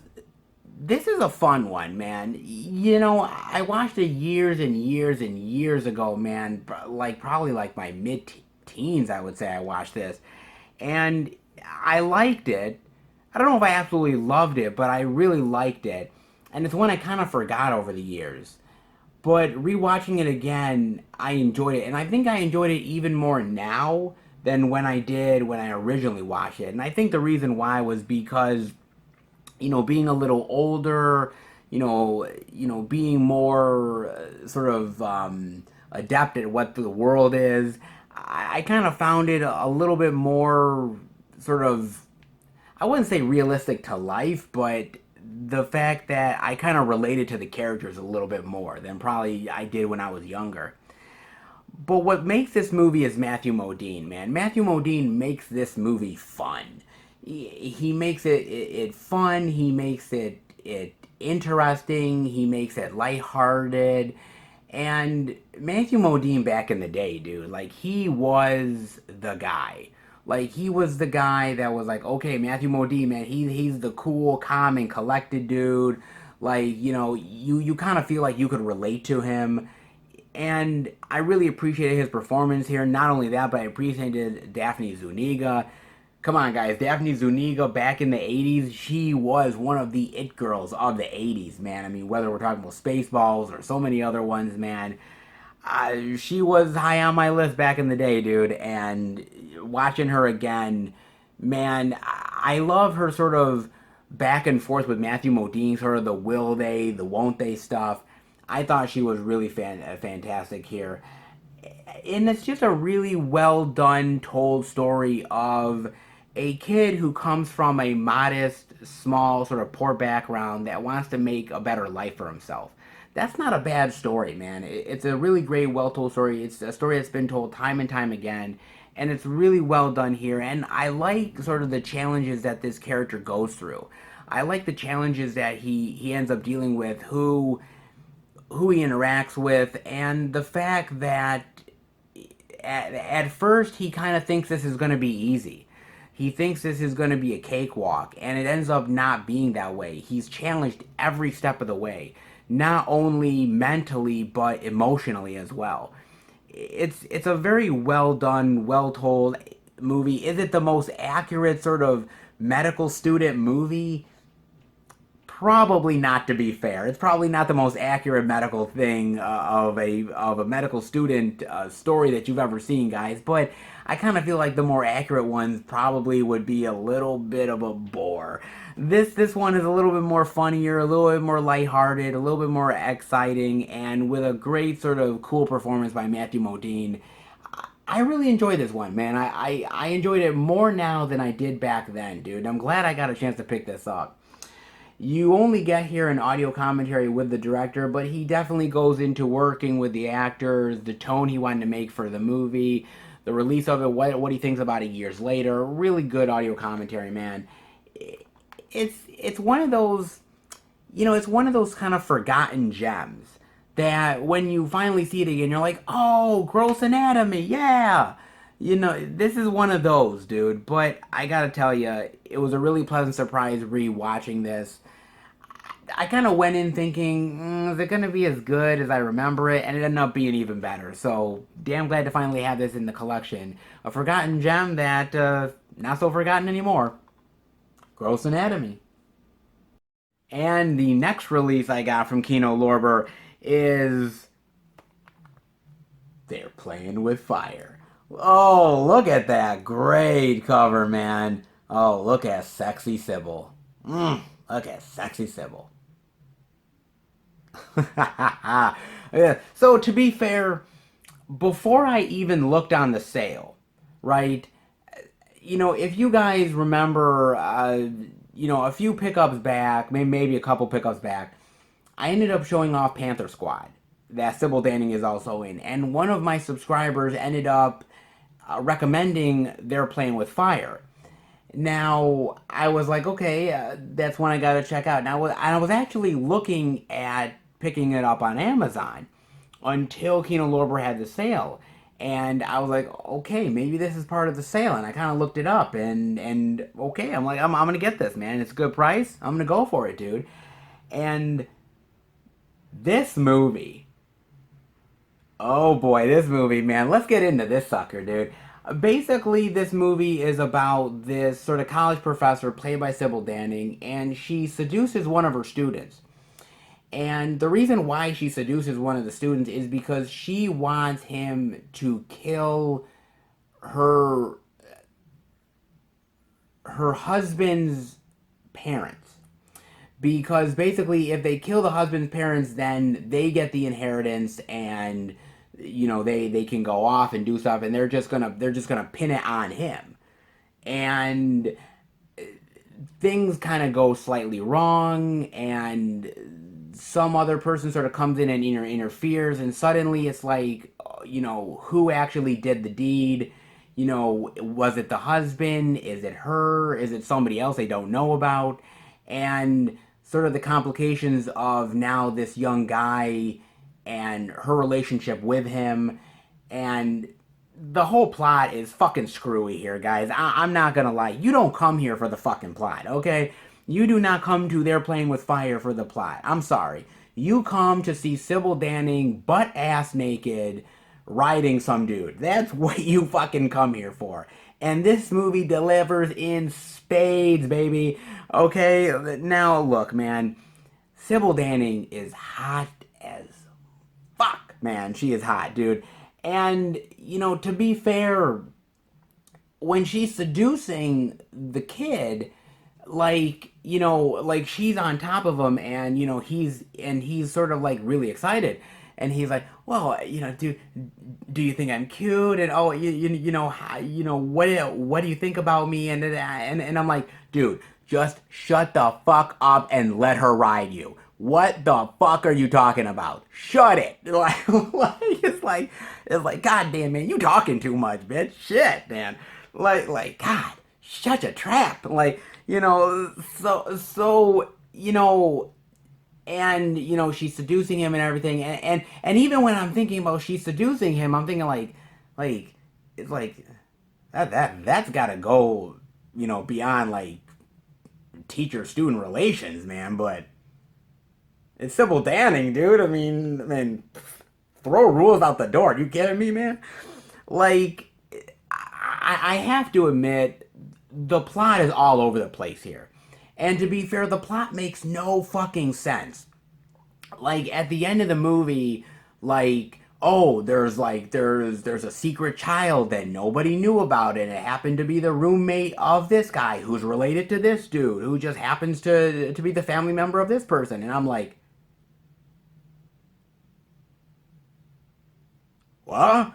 is a fun one, man. You know, I watched it years and years and years ago, man. Like probably like my mid-teens, I would say I watched this, and I liked it. I don't know if I absolutely loved it, but I really liked it. And it's one I kind of forgot over the years. But rewatching it again, I enjoyed it, and I think I enjoyed it even more now than when I did when I originally watched it. And I think the reason why was because, you know, being a little older, being more sort of adept at what the world is. I kind of found it a little bit more sort of, I wouldn't say realistic to life, but the fact that I kind of related to the characters a little bit more than probably I did when I was younger. But what makes this movie is Matthew Modine, man. Matthew Modine makes this movie fun. He makes it fun. He makes it interesting. He makes it lighthearted. And Matthew Modine back in the day, dude, like he was the guy. Like he was the guy that was like, okay, Matthew Modine, man, he's the cool, calm, and collected dude. Like you kind of feel like you could relate to him, and I really appreciated his performance here. Not only that, but I appreciated Daphne Zuniga. Come on, guys. Daphne Zuniga back in the 80s, she was one of the it girls of the 80s, man. I mean, whether we're talking about Spaceballs or so many other ones, man. She was high on my list back in the day, dude. And watching her again, man, I love her sort of back and forth with Matthew Modine, sort of the will they, the won't they stuff. I thought she was really fantastic here. And it's just a really well done, told story of a kid who comes from a modest, small, sort of poor background that wants to make a better life for himself. That's not a bad story, man. It's a really great, well told story. It's a story that's been told time and time again, and it's really well done here. And I like sort of the challenges that this character goes through. I like the challenges that he ends up dealing with, who he interacts with, and the fact that at first he kind of thinks this is going to be easy. He thinks this is going to be a cakewalk, and it ends up not being that way. He's challenged every step of the way, not only mentally but emotionally as well. It's a very well done, well told movie. Is it the most accurate sort of medical student movie? Probably not, to be fair. It's probably not the most accurate medical thing of a medical student story that you've ever seen, guys. But I kind of feel like the more accurate ones probably would be a little bit of a bore. This one is a little bit more funnier, a little bit more lighthearted, a little bit more exciting, and with a great sort of cool performance by Matthew Modine. I really enjoyed this one, man. I enjoyed it more now than I did back then, dude. I'm glad I got a chance to pick this up. You only get here an audio commentary with the director, but he definitely goes into working with the actors, the tone he wanted to make for the movie, the release of it, what he thinks about it years later. Really good audio commentary, man. It's one of those, it's one of those kind of forgotten gems that when you finally see it again, you're like, oh, gross anatomy, yeah. This is one of those, dude. But I gotta tell you, it was a really pleasant surprise re-watching this. I kind of went in thinking, is it gonna be as good as I remember it? And it ended up being even better. So, damn glad to finally have this in the collection. A forgotten gem that, not so forgotten anymore. Gross Anatomy. And the next release I got from Kino Lorber is They're Playing with Fire. Oh, look at that great cover, man. Oh, look at sexy Sybil. Look at sexy Sybil. Yeah. So, to be fair, before I even looked on the sale, right? If you guys remember, a few pickups back, maybe a couple pickups back, I ended up showing off Panther Squad that Sybil Danning is also in. And one of my subscribers ended up recommending They're Playing with Fire. Now, I was like, okay, that's one I gotta check out. Now, I was actually looking at picking it up on Amazon until Kino Lorber had the sale. And I was like, okay, maybe this is part of the sale. And I kind of looked it up, and okay, I'm like, I'm gonna get this, man. It's a good price. I'm gonna go for it, dude. And this movie, oh boy, this movie, man. Let's get into this sucker, dude. Basically, this movie is about this sort of college professor played by Sybil Danning, and she seduces one of her students. And the reason why she seduces one of the students is because she wants him to kill her her husband's parents. because basically if they kill the husband's parents, then they get the inheritance, and they can go off and do stuff, and they're just gonna pin it on him. And things kind of go slightly wrong, and some other person sort of comes in and interferes, and suddenly it's like, who actually did the deed? Was it the husband? Is it her? Is it somebody else they don't know about? And sort of the complications of now this young guy and her relationship with him, and the whole plot is fucking screwy here, guys. I'm not gonna lie. You don't come here for the fucking plot, okay? You do not come to They're Playing with Fire for the plot. I'm sorry. You come to see Sybil Danning butt ass naked riding some dude. That's what you fucking come here for. And this movie delivers in spades, baby. Okay? Now, look, man. Sybil Danning is hot as fuck, man. She is hot, dude. And, to be fair, when she's seducing the kid, like she's on top of him, and, he's sort of like really excited. And he's like, well, do you think I'm cute? And oh, what do you think about me? And I'm like, dude, just shut the fuck up and let her ride you. What the fuck are you talking about? Shut it. It's like, God damn, man, you talking too much, bitch. Shit, man. God, shut your trap. And she's seducing him and everything. And even when I'm thinking about she's seducing him, I'm thinking it's like that's gotta go, beyond like teacher-student relations, man. But it's Sybil Danning, dude. I mean, throw rules out the door. You kidding me, man? Like, I have to admit, the plot is all over the place here. And to be fair, the plot makes no fucking sense. Like, at the end of the movie, like, oh, there's a secret child that nobody knew about, and it happened to be the roommate of this guy who's related to this dude, who just happens to be the family member of this person. And I'm like, what?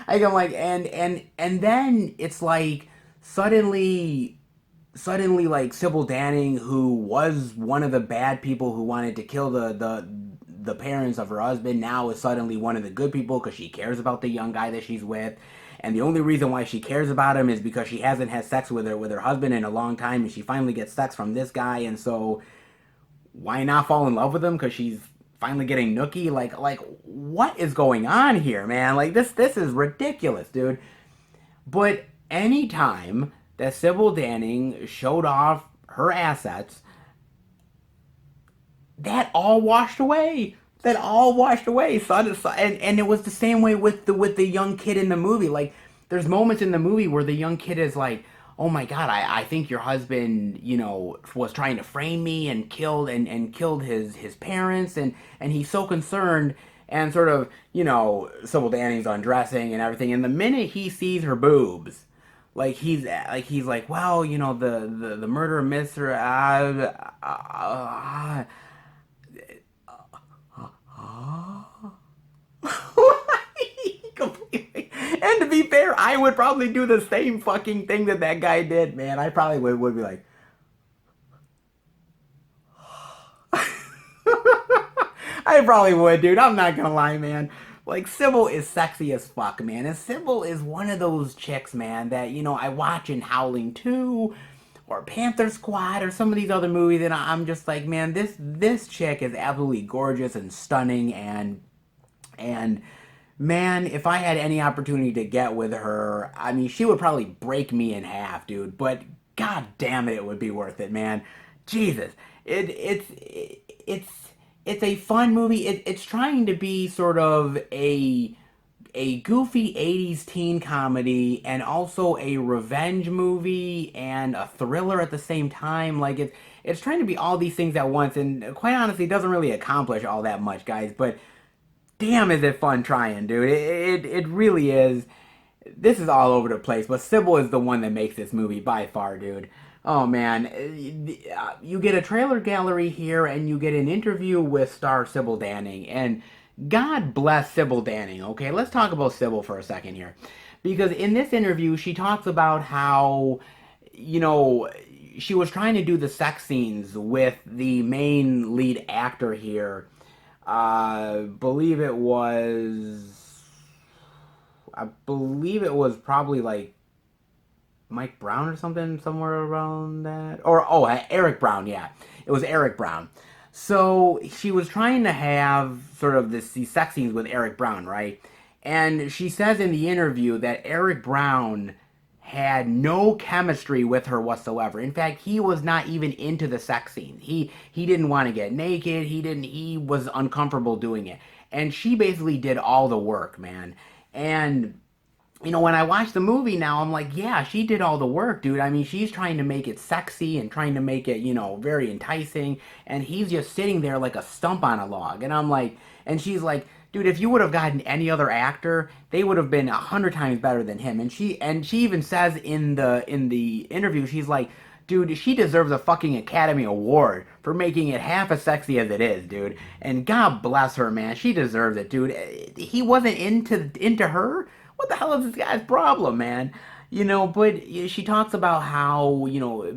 I'm like, and then it's like suddenly like Sybil Danning, who was one of the bad people who wanted to kill the parents of her husband, now is suddenly one of the good people because she cares about the young guy that she's with. And the only reason why she cares about him is because she hasn't had sex with her husband in a long time, and she finally gets sex from this guy. And so why not fall in love with him? Because she's finally getting nookie. Like what is going on here, man? Like this is ridiculous, dude. But anytime that Sybil Danning showed off her assets, that all washed away. That all washed away. And it was the same way with the young kid in the movie. Like, there's moments in the movie where the young kid is like, oh my god, I think your husband, was trying to frame me and killed his parents, and he's so concerned, and sort of, Sybil Danning's undressing and everything, and the minute he sees her boobs, he's like, well, the murder mystery, completely. And to be fair, I would probably do the same fucking thing that guy did, man. I probably would be like, I probably would, dude. I'm not gonna lie, man. Like, Sybil is sexy as fuck, man. And Sybil is one of those chicks, man, that, I watch in Howling 2 or Panther Squad or some of these other movies, and I'm just like, man, this chick is absolutely gorgeous and stunning, and man, if I had any opportunity to get with her, I mean, she would probably break me in half, dude. But god damn it, it would be worth it, man. Jesus, it's a fun movie. It's trying to be sort of a goofy 80s teen comedy, and also a revenge movie and a thriller at the same time. Like, it's trying to be all these things at once, and quite honestly, it doesn't really accomplish all that much, guys. But damn, is it fun trying, dude. It really is. This is all over the place, but Sybil is the one that makes this movie by far, dude. Oh man, you get a trailer gallery here, and you get an interview with star Sybil Danning, and God bless Sybil Danning. Okay, let's talk about Sybil for a second here, because in this interview she talks about how, you know, she was trying to do the sex scenes with the main lead actor here. Believe it was, I believe it was probably like Mike Brown or something, somewhere around that. Or, oh, Eric Brown, yeah. It was Eric Brown. So she was trying to have sort of these sex scenes with Eric Brown, right? And she says in the interview that Eric Brown had no chemistry with her whatsoever. In fact, he was not even into the sex scene. He didn't want to get naked. He was uncomfortable doing it. And she basically did all the work, man. And when I watch the movie now, I'm like, yeah, she did all the work, dude. I mean, she's trying to make it sexy and trying to make it, very enticing. And he's just sitting there like a stump on a log. And I'm like, and she's like, dude, if you would have gotten any other actor, they would have been 100 times better than him. And she even says in the interview, she's like, dude, she deserves a fucking Academy Award for making it half as sexy as it is, dude. And God bless her, man. She deserves it, dude. He wasn't into her. What the hell is this guy's problem, man? But she talks about how,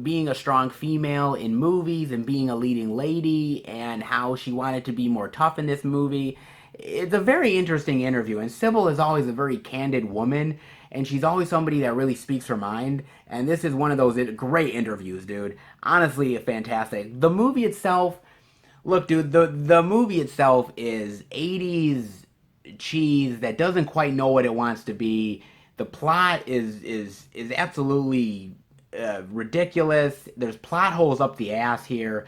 being a strong female in movies and being a leading lady and how she wanted to be more tough in this movie. It's a very interesting interview, and Sybil is always a very candid woman, and she's always somebody that really speaks her mind, and this is one of those great interviews, dude. Honestly, fantastic. The movie itself, look, dude, the movie itself is 80s cheese that doesn't quite know what it wants to be. The plot is absolutely ridiculous. There's plot holes up the ass here,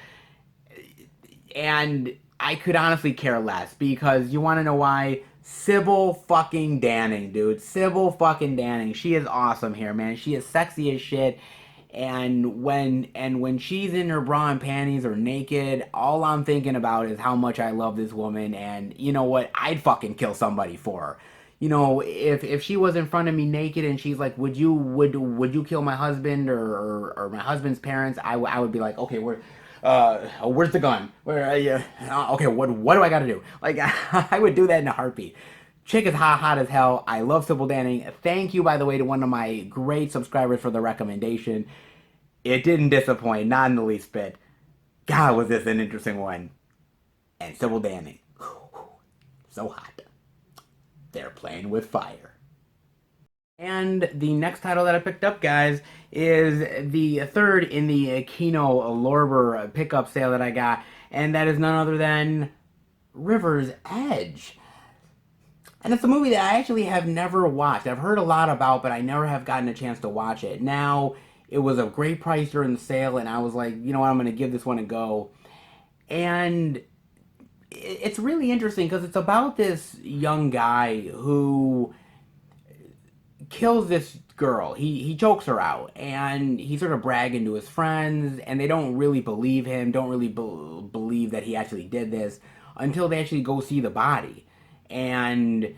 and I could honestly care less because you want to know why? Sybil fucking Danning, dude. Sybil fucking Danning. She is awesome here, man. She is sexy as shit. And when she's in her bra and panties or naked, all I'm thinking about is how much I love this woman. And you know what? I'd fucking kill somebody for her. If she was in front of me naked and she's like, would you kill my husband or my husband's parents? I would be like, okay, where's the gun? Where are you? Okay, what do I got to do? Like, I would do that in a heartbeat. Chick is hot as hell. I love Sybil Danning. Thank you, by the way, to one of my great subscribers for the recommendation. It didn't disappoint, not in the least bit. God, was this an interesting one. And Sybil Danning. So hot. They're playing with fire. And the next title that I picked up, guys, is the third in the Kino Lorber pickup sale that I got. And that is none other than River's Edge. And it's a movie that I actually have never watched. I've heard a lot about, but I never have gotten a chance to watch it. Now, it was a great price during the sale, and I was like, you know what, I'm going to give this one a go. And it's really interesting because it's about this young guy who kills this girl. He chokes her out, and he's sort of bragging to his friends, and they don't really believe him, don't really believe that he actually did this until they actually go see the body. And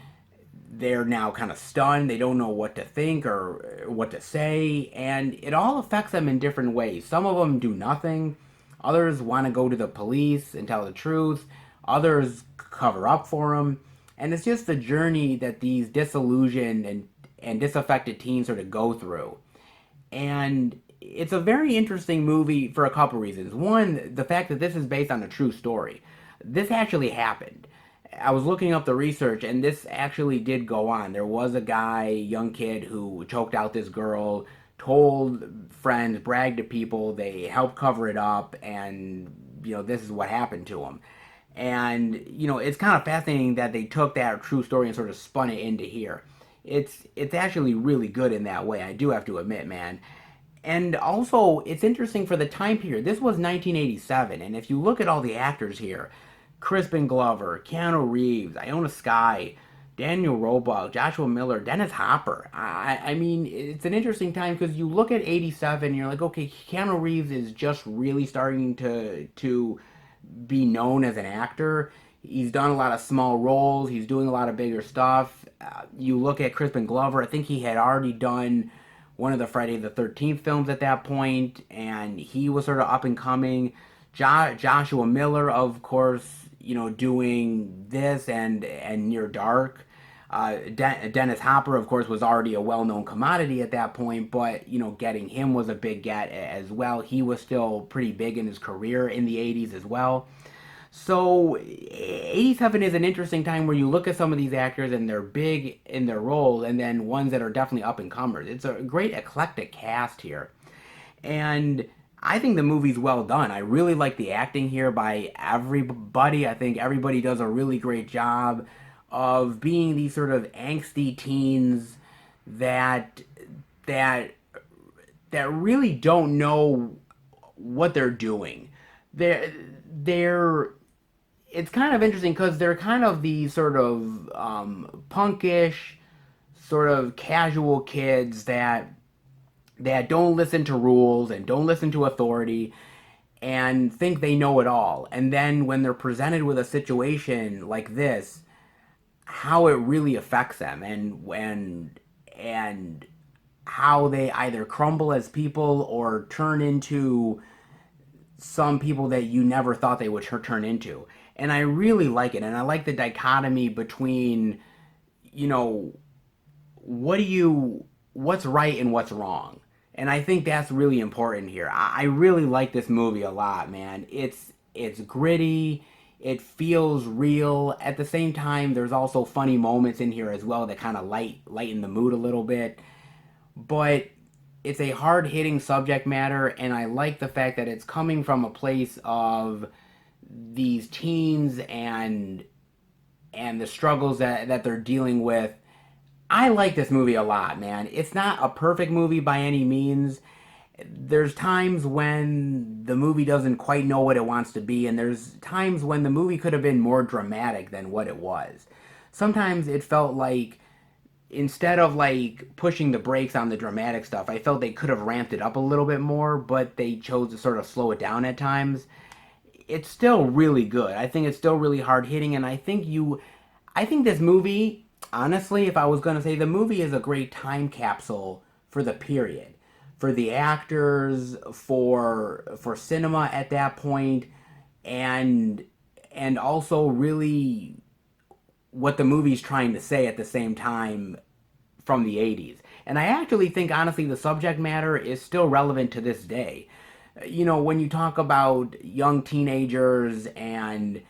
they're now kind of stunned. They don't know what to think or what to say, and it all affects them in different ways. Some of them do nothing. Others want to go to the police and tell the truth. Others cover up for them. And it's just the journey that these disillusioned and disaffected teens sort of go through. And it's a very interesting movie for a couple reasons. One, the fact that this is based on a true story. This actually happened. I was looking up the research, and this actually did go on. There was a guy, young kid, who choked out this girl, told friends, bragged to people, they helped cover it up, and, this is what happened to him. And, it's kind of fascinating that they took that true story and sort of spun it into here. It's actually really good in that way, I do have to admit, man. And also, it's interesting for the time period. This was 1987, and if you look at all the actors here, Crispin Glover, Keanu Reeves, Iona Skye, Daniel Roebuck, Joshua Miller, Dennis Hopper. I mean, it's an interesting time because you look at 87 and you're like, okay, Keanu Reeves is just really starting to be known as an actor. He's done a lot of small roles. He's doing a lot of bigger stuff. You look at Crispin Glover. I think he had already done one of the Friday the 13th films at that point, and he was sort of up and coming. Joshua Miller, of course, doing this and Near Dark. Dennis Hopper, of course, was already a well-known commodity at that point, but getting him was a big get as well. He was still pretty big in his career in the 80s as well. So 87 is an interesting time where you look at some of these actors and they're big in their role, and then ones that are definitely up and comers. It's a great eclectic cast here. And I think the movie's well done. I really like the acting here by everybody. I think everybody does a really great job of being these sort of angsty teens that that that really don't know what they're doing. They're it's kind of interesting because they're kind of these sort of punkish, sort of casual kids that don't listen to rules and don't listen to authority and think they know it all. And then when they're presented with a situation like this, how it really affects them and how they either crumble as people or turn into some people that you never thought they would turn into. And I really like it. And I like the dichotomy between, you know, what's right and what's wrong. And I think that's really important here. I really like this movie a lot, man. It's gritty. It feels real. At the same time, there's also funny moments in here as well that kind of lighten the mood a little bit. But it's a hard-hitting subject matter, and I like the fact that it's coming from a place of these teens and the struggles that they're dealing with. I like this movie a lot, man. It's not a perfect movie by any means. There's times when the movie doesn't quite know what it wants to be, and there's times when the movie could have been more dramatic than what it was. Sometimes it felt like instead of like pushing the brakes on the dramatic stuff, I felt they could have ramped it up a little bit more, but they chose to sort of slow it down at times. It's still really good. I think it's still really hard hitting, and I think this movie, honestly, if I was going to say, the movie is a great time capsule for the period, for the actors, for cinema at that point, and also really what the movie's trying to say at the same time from the 80s. And I actually think, honestly, the subject matter is still relevant to this day. When you talk about young teenagers and,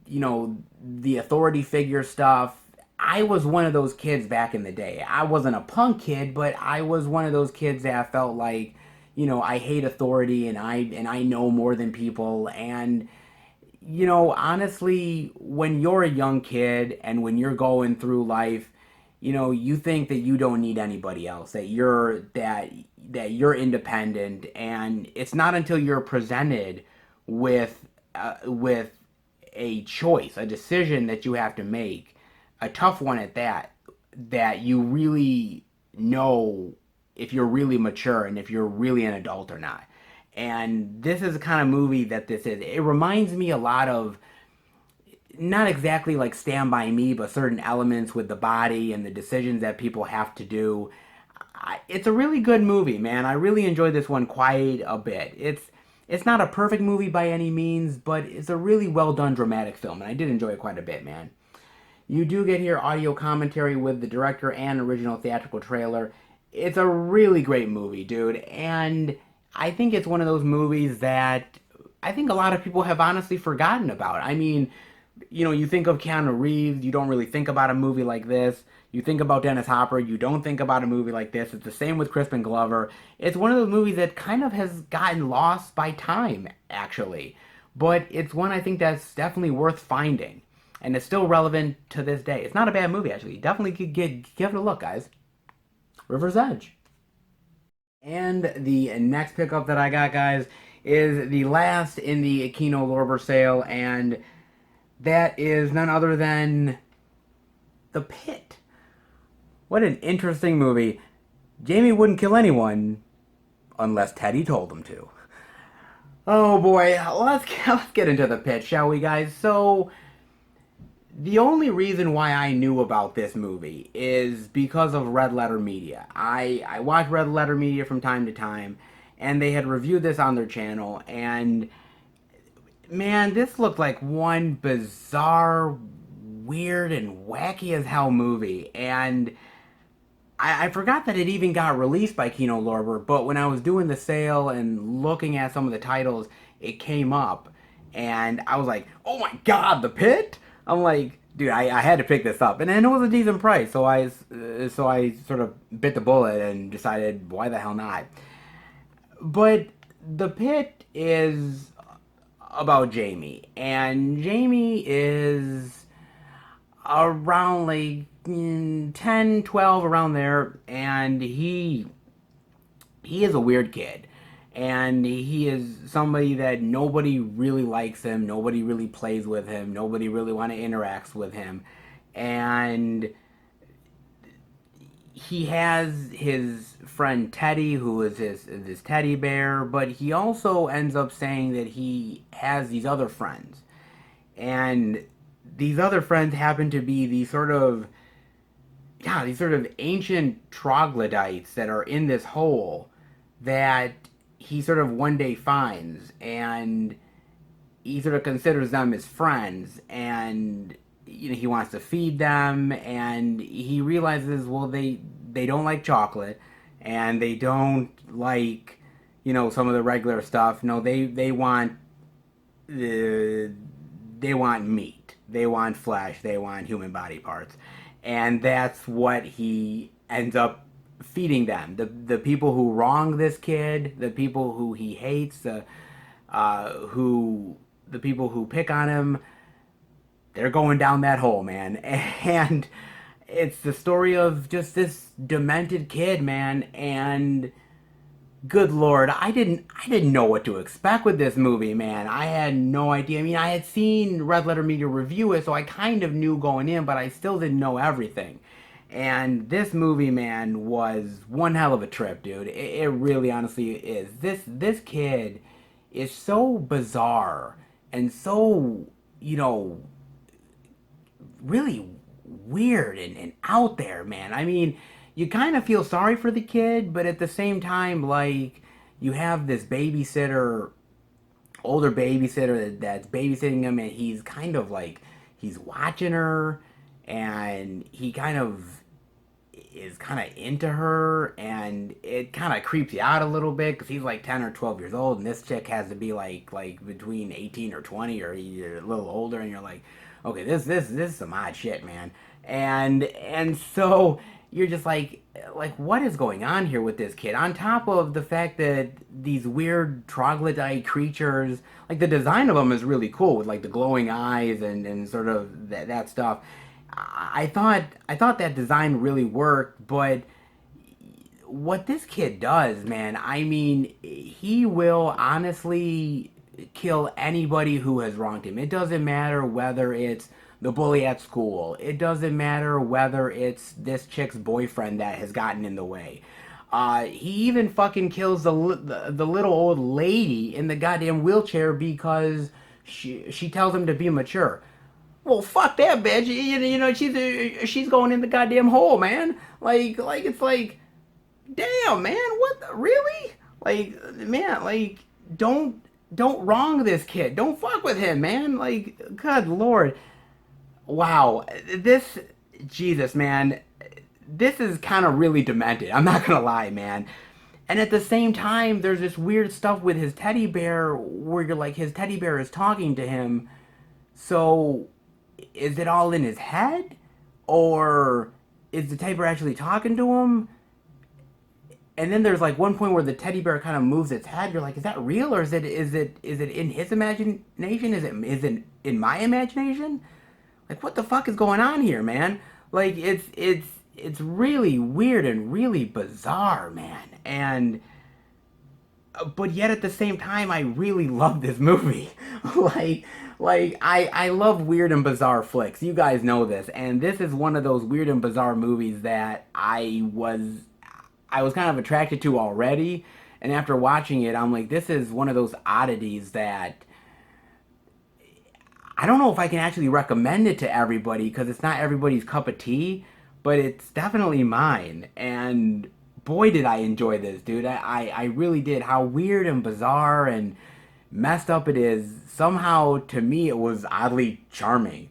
the authority figure stuff, I was one of those kids back in the day. I wasn't a punk kid, but I was one of those kids that felt like, I hate authority and I know more than people. And honestly, when you're a young kid and when you're going through life, you think that you don't need anybody else, that you're independent, and it's not until you're presented with a choice, a decision that you have to make, a tough one at that you really know if you're really mature and if you're really an adult or not. And this is the kind of movie that this is. It reminds me a lot of, not exactly like Stand By Me, but certain elements with the body and the decisions that people have to do. It's a really good movie, man. I really enjoyed this one quite a bit. It's not a perfect movie by any means, but it's a really well done dramatic film, and I did enjoy it quite a bit, man. You do get here audio commentary with the director and original theatrical trailer. It's a really great movie, dude, and I think it's one of those movies that I think a lot of people have honestly forgotten about. I mean, you think of Keanu Reeves, you don't really think about a movie like this. You think about Dennis Hopper, you don't think about a movie like this. It's the same with Crispin Glover. It's one of those movies that kind of has gotten lost by time, actually. But it's one I think that's definitely worth finding. And it's still relevant to this day. It's not a bad movie, actually. Definitely could give it a look, guys. River's Edge. And the next pickup that I got, guys, is the last in the Kino Lorber sale, and that is none other than The Pit. What an interesting movie. Jamie wouldn't kill anyone unless Teddy told him to. Oh boy, let's get into The Pit, shall we, guys? So, The only reason why I knew about this movie is because of Red Letter Media. I watch Red Letter Media from time to time, and they had reviewed this on their channel, and man, this looked like one bizarre, weird, and wacky as hell movie. And I forgot that it even got released by Kino Lorber, but when I was doing the sale and looking at some of the titles, it came up. And I was like, oh my god, The Pit? I'm like, dude, I had to pick this up. And then it was a decent price, so I sort of bit the bullet and decided, why the hell not? But The Pit is about Jamie. And Jamie is around like 10, 12, around there, and he is a weird kid, and he is somebody that nobody really likes him, nobody really plays with him, nobody really want to interact with him, and he has his friend Teddy, who is his teddy bear, but he also ends up saying that he has these other friends, and these other friends happen to be these sort of ancient troglodytes that are in this hole that he sort of one day finds, and he sort of considers them his friends, and he wants to feed them, and he realizes, well, they don't like chocolate, and they don't like some of the regular stuff. No, they want meat, they want flesh, they want human body parts, and that's what he ends up feeding them. The people who wrong this kid, the people who he hates, the people who pick on him, they're going down that hole, man. And it's the story of just this demented kid, man. And good lord, I didn't know what to expect with this movie, man. I had no idea. I mean, I had seen Red Letter Media review it, so I kind of knew going in, but I still didn't know everything. And this movie, man, was one hell of a trip, dude. It really honestly is. This kid is so bizarre and so, really weird and out there, man. I mean, you kind of feel sorry for the kid, but at the same time, like, you have this babysitter, older babysitter that's babysitting him, and he's kind of like, he's watching her, and he kind of is kind of into her, and it kind of creeps you out a little bit because he's like 10 or 12 years old, and this chick has to be like between 18 or 20, or you're a little older, and you're like, okay, this is some odd shit, man. And so you're just like what is going on here with this kid? On top of the fact that these weird troglodyte creatures, like the design of them is really cool with like the glowing eyes and sort of that stuff. I thought that design really worked, but what this kid does, man, I mean, he will honestly kill anybody who has wronged him. It doesn't matter whether it's the bully at school. It doesn't matter whether it's this chick's boyfriend that has gotten in the way. He even fucking kills the little old lady in the goddamn wheelchair because she tells him to be mature. Well, fuck that bitch. She's going in the goddamn hole, man. Like it's like, damn, man. What? Really? Like, man. Like, don't wrong this kid. Don't fuck with him, man. Like, good lord. Wow. Jesus, man. This is kind of really demented. I'm not gonna lie, man. And at the same time, there's this weird stuff with his teddy bear where you're like, his teddy bear is talking to him. So, is it all in his head? Or is the teddy bear actually talking to him? And then there's like one point where the teddy bear kind of moves its head. You're like, is that real, or is it in his imagination? Is it in my imagination? Like, what the fuck is going on here, man? Like, it's really weird and really bizarre, man. And but yet at the same time, I really love this movie. I love weird and bizarre flicks. You guys know this, and this is one of those weird and bizarre movies that I was kind of attracted to already, and after watching it, I'm like, this is one of those oddities that I don't know if I can actually recommend it to everybody because it's not everybody's cup of tea, but it's definitely mine. And boy, did I enjoy this, dude. I really did. How weird and bizarre and messed up it is. Somehow, to me, it was oddly charming.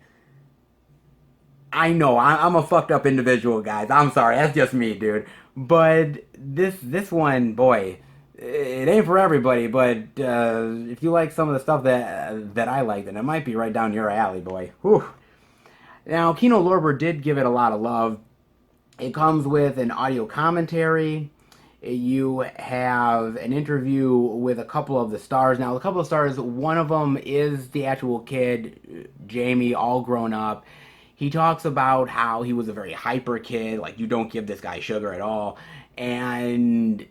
I know I'm a fucked up individual, guys. I'm sorry, that's just me, dude. But this one, boy, it ain't for everybody. But if you like some of the stuff that I like, then it might be right down your alley, boy. Whew. Now, Kino Lorber did give it a lot of love. It comes with an audio commentary. You have an interview with a couple of the stars. Now, a couple of stars, one of them is the actual kid, Jamie, all grown up. He talks about how he was a very hyper kid, like you don't give this guy sugar at all, and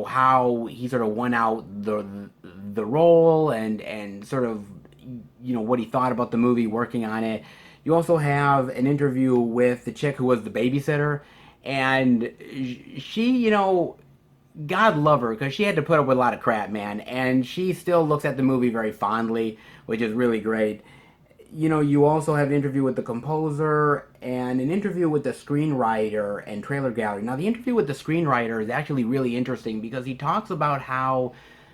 how he sort of won out the role and sort of what he thought about the movie, working on it. You also have an interview with the chick who was the babysitter, and she, God love her, because she had to put up with a lot of crap, man, and she still looks at the movie very fondly, which is really great. You also have an interview with the composer and an interview with the screenwriter and trailer gallery. Now, the interview with the screenwriter is actually really interesting because he talks about how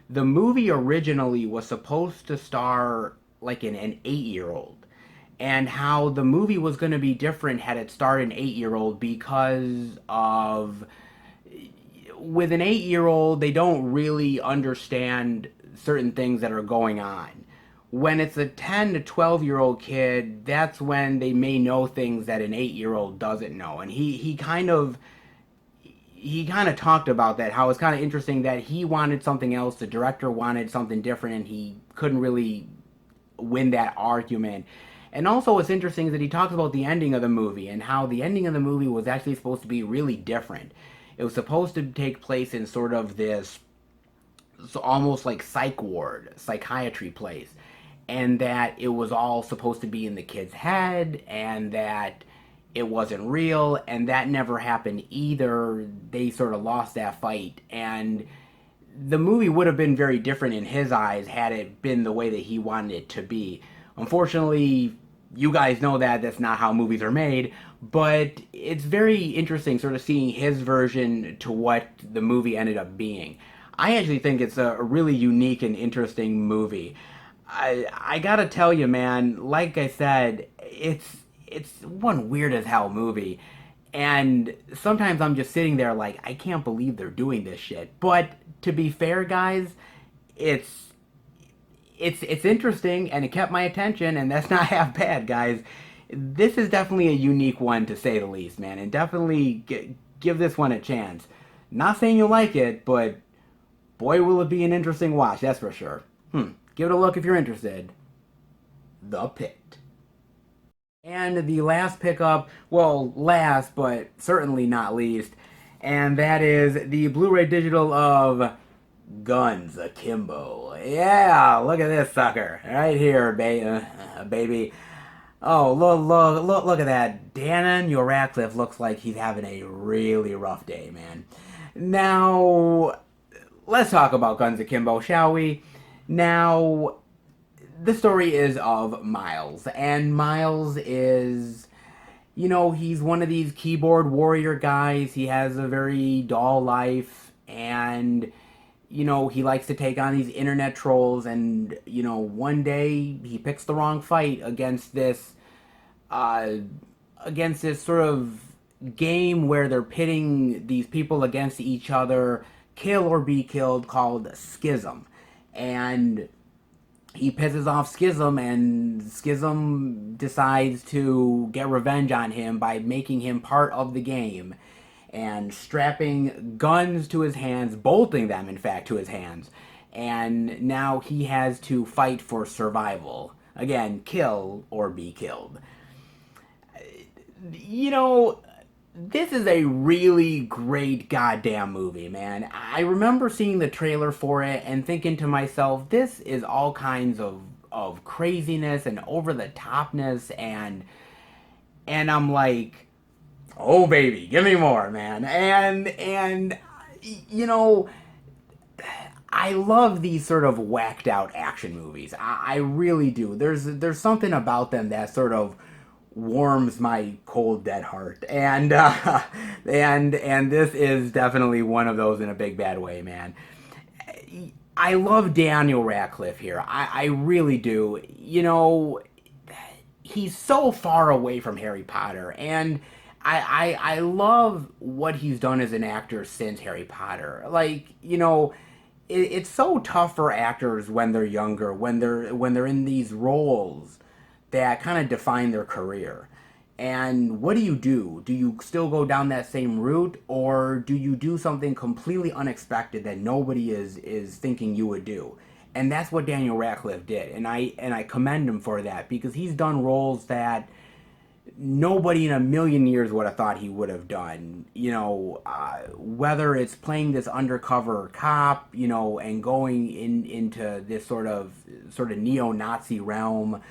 the movie originally was supposed to star like an 8-year-old, and how the movie was going to be different had it starred an 8-year-old because of, with an 8-year-old, they don't really understand certain things that are going on. When it's a 10 to 12-year-old kid, that's when they may know things that an 8-year-old doesn't know. And he kind of talked about that, how it's kind of interesting that he wanted something else, the director wanted something different, and he couldn't really win that argument. And also what's interesting is that he talks about the ending of the movie and how the ending of the movie was actually supposed to be really different. It was supposed to take place in sort of this, so almost like psych ward, psychiatry place, and that it was all supposed to be in the kid's head, and that it wasn't real, and that never happened either. They sort of lost that fight, and the movie would have been very different in his eyes had it been the way that he wanted it to be. Unfortunately, you guys know that that's not how movies are made, but it's very interesting sort of seeing his version to what the movie ended up being. I actually think it's a really unique and interesting movie. I gotta tell you, man, like I said, it's one weird as hell movie. And sometimes I'm just sitting there like, I can't believe they're doing this shit. But to be fair, guys, it's it's interesting and it kept my attention, and that's not half bad, guys. This is definitely a unique one to say the least, man, and definitely give this one a chance. Not saying you'll like it, but boy, will it be an interesting watch, that's for sure. Give it a look if you're interested. The Pit. And the last pickup, well, last but certainly not least, and that is the Blu-ray digital of Guns Akimbo. Yeah, look at this sucker right here, baby. Oh, look at that. Daniel Radcliffe looks like he's having a really rough day, man. Now, let's talk about Guns Akimbo, shall we? Now, the story is of Miles, and Miles is, he's one of these keyboard warrior guys. He has a very dull life, and, he likes to take on these internet trolls, and, one day he picks the wrong fight uh, against this sort of game where they're pitting these people against each other, kill or be killed, called Schism. And he pisses off Schism, and Schism decides to get revenge on him by making him part of the game and strapping guns to his hands, bolting them, in fact, to his hands. And now he has to fight for survival. Again, kill or be killed. This is a really great goddamn movie, man. I remember seeing the trailer for it and thinking to myself, this is all kinds of craziness and over the topness, and I'm like, oh baby, give me more, man. And I love these sort of whacked out action movies. I really do. There's something about them that sort of warms my cold dead heart, and and this is definitely one of those in a big bad way, man. I love Daniel Radcliffe here. I really do. You know, he's so far away from Harry Potter, and I love what he's done as an actor since Harry Potter. Like, you know, it's so tough for actors when they're younger, when they're in these roles that kind of define their career. And what do you do? Do you still go down that same route, or do you do something completely unexpected that nobody is thinking you would do? And that's what Daniel Radcliffe did, and I commend him for that, because he's done roles that nobody in a million years would have thought he would have done. You know, whether it's playing this undercover cop, you know, and going into this sort of neo-Nazi realm,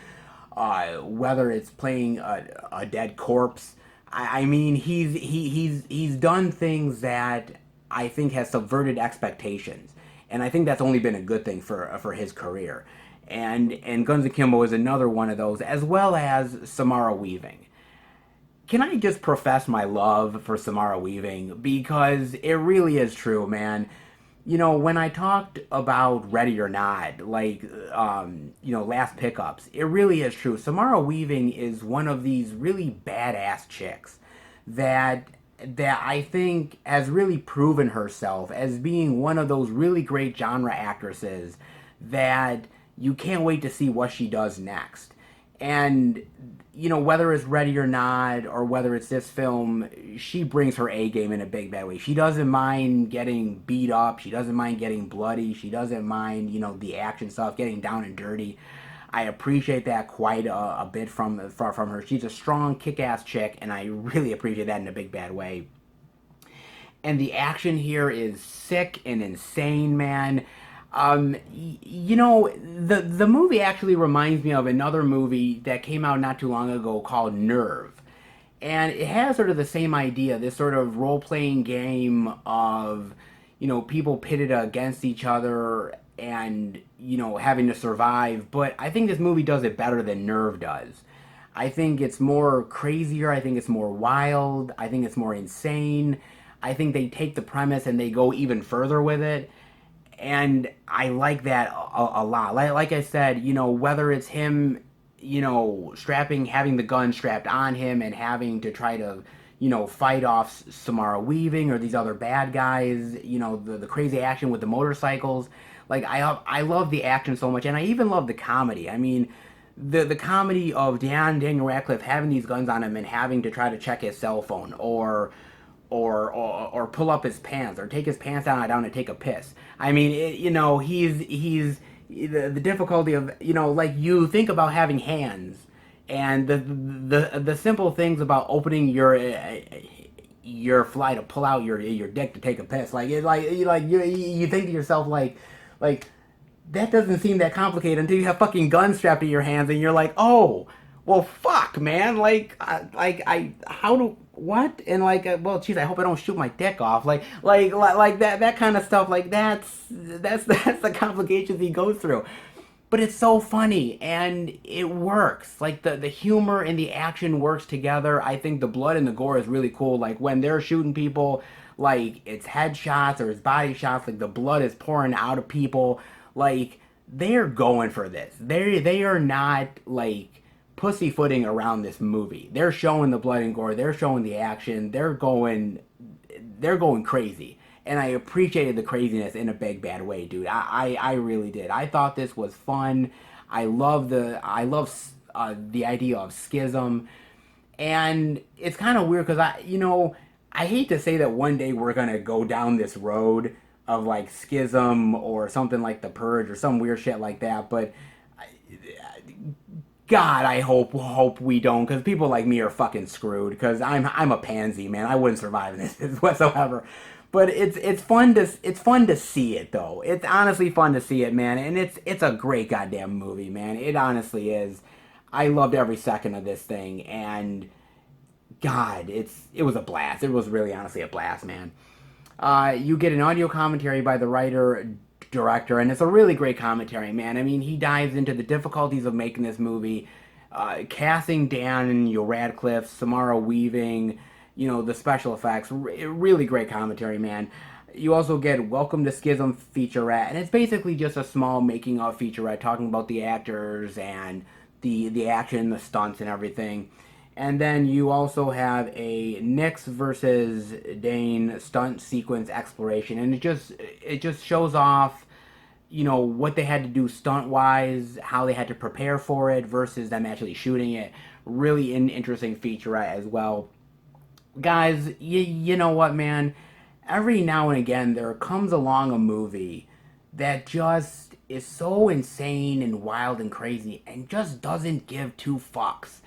whether it's playing a dead corpse. I mean, he's done things that I think has subverted expectations, and I think that's only been a good thing for his career. And Guns Akimbo is another one of those, as well as Samara Weaving. Can I just profess my love for Samara Weaving? Because it really is true, man. You know, when I talked about Ready or Not, like, you know, last pickups, it really is true. Samara Weaving is one of these really badass chicks that I think has really proven herself as being one of those really great genre actresses that you can't wait to see what she does next. And, you know, whether it's Ready or Not or whether it's this film, she brings her A game in a big bad way. She doesn't mind getting beat up. She doesn't mind getting bloody. She doesn't mind, you know, the action stuff, getting down and dirty. I appreciate that quite a bit from her. She's a strong, kick-ass chick, and I really appreciate that in a big bad way. And the action here is sick and insane, man. You know, the movie actually reminds me of another movie that came out not too long ago called Nerve. And it has sort of the same idea, this sort of role-playing game of, you know, people pitted against each other and, you know, having to survive. But I think this movie does it better than Nerve does. I think it's more crazier. I think it's more wild. I think it's more insane. I think they take the premise and they go even further with it. And I like that a lot. Like I said, you know, whether it's him, you know, having the gun strapped on him and having to try to, you know, fight off Samara Weaving or these other bad guys, you know, the crazy action with the motorcycles. Like, I love the action so much, and I even love the comedy. I mean, the comedy of Daniel Radcliffe having these guns on him and having to try to check his cell phone, or pull up his pants, or take his pants down and take a piss. I mean, you know, he's the difficulty of, you know, like, you think about having hands, and the simple things about opening your fly to pull out your dick to take a piss. Like, you think to yourself, like that doesn't seem that complicated until you have fucking guns strapped to your hands, and you're like, oh, well, fuck, man. How do, what? And well, geez, I hope I don't shoot my dick off. Like that kind of stuff. Like, that's the complications he goes through. But it's so funny, and it works. Like, the humor and the action works together. I think the blood and the gore is really cool. Like, when they're shooting people, like, it's headshots or it's body shots, like, the blood is pouring out of people. Like, they're going for this. They are not, like, pussyfooting around this movie. They're showing the blood and gore. They're showing the action. They're going crazy. And I appreciated the craziness in a big bad way, dude. I really did. I thought this was fun. I love the idea of schism, and it's kind of weird because I hate to say that one day we're gonna go down this road of, like, schism or something like The Purge or some weird shit like that, but God, I hope we don't, because people like me are fucking screwed, because I'm a pansy, man. I wouldn't survive in this whatsoever. But it's fun to see it, though. It's honestly fun to see it, man, and it's a great goddamn movie, man. It honestly is. I loved every second of this thing, and God, it was a blast. It was really honestly a blast, man. You get an audio commentary by the writer director, and it's a really great commentary, man. I mean, he dives into the difficulties of making this movie, casting Daniel Radcliffe, Samara Weaving, you know, the special effects. Really great commentary, man. You also get Welcome to Schism featurette, and it's basically just a small making of featurette talking about the actors and the action, the stunts, and everything. And then you also have a Nyx versus Dane stunt sequence exploration, and it just shows off, you know, what they had to do stunt wise, how they had to prepare for it versus them actually shooting it. Really an interesting featurette as well, guys. You know what, man? Every now and again there comes along a movie that just is so insane and wild and crazy and just doesn't give two fucks,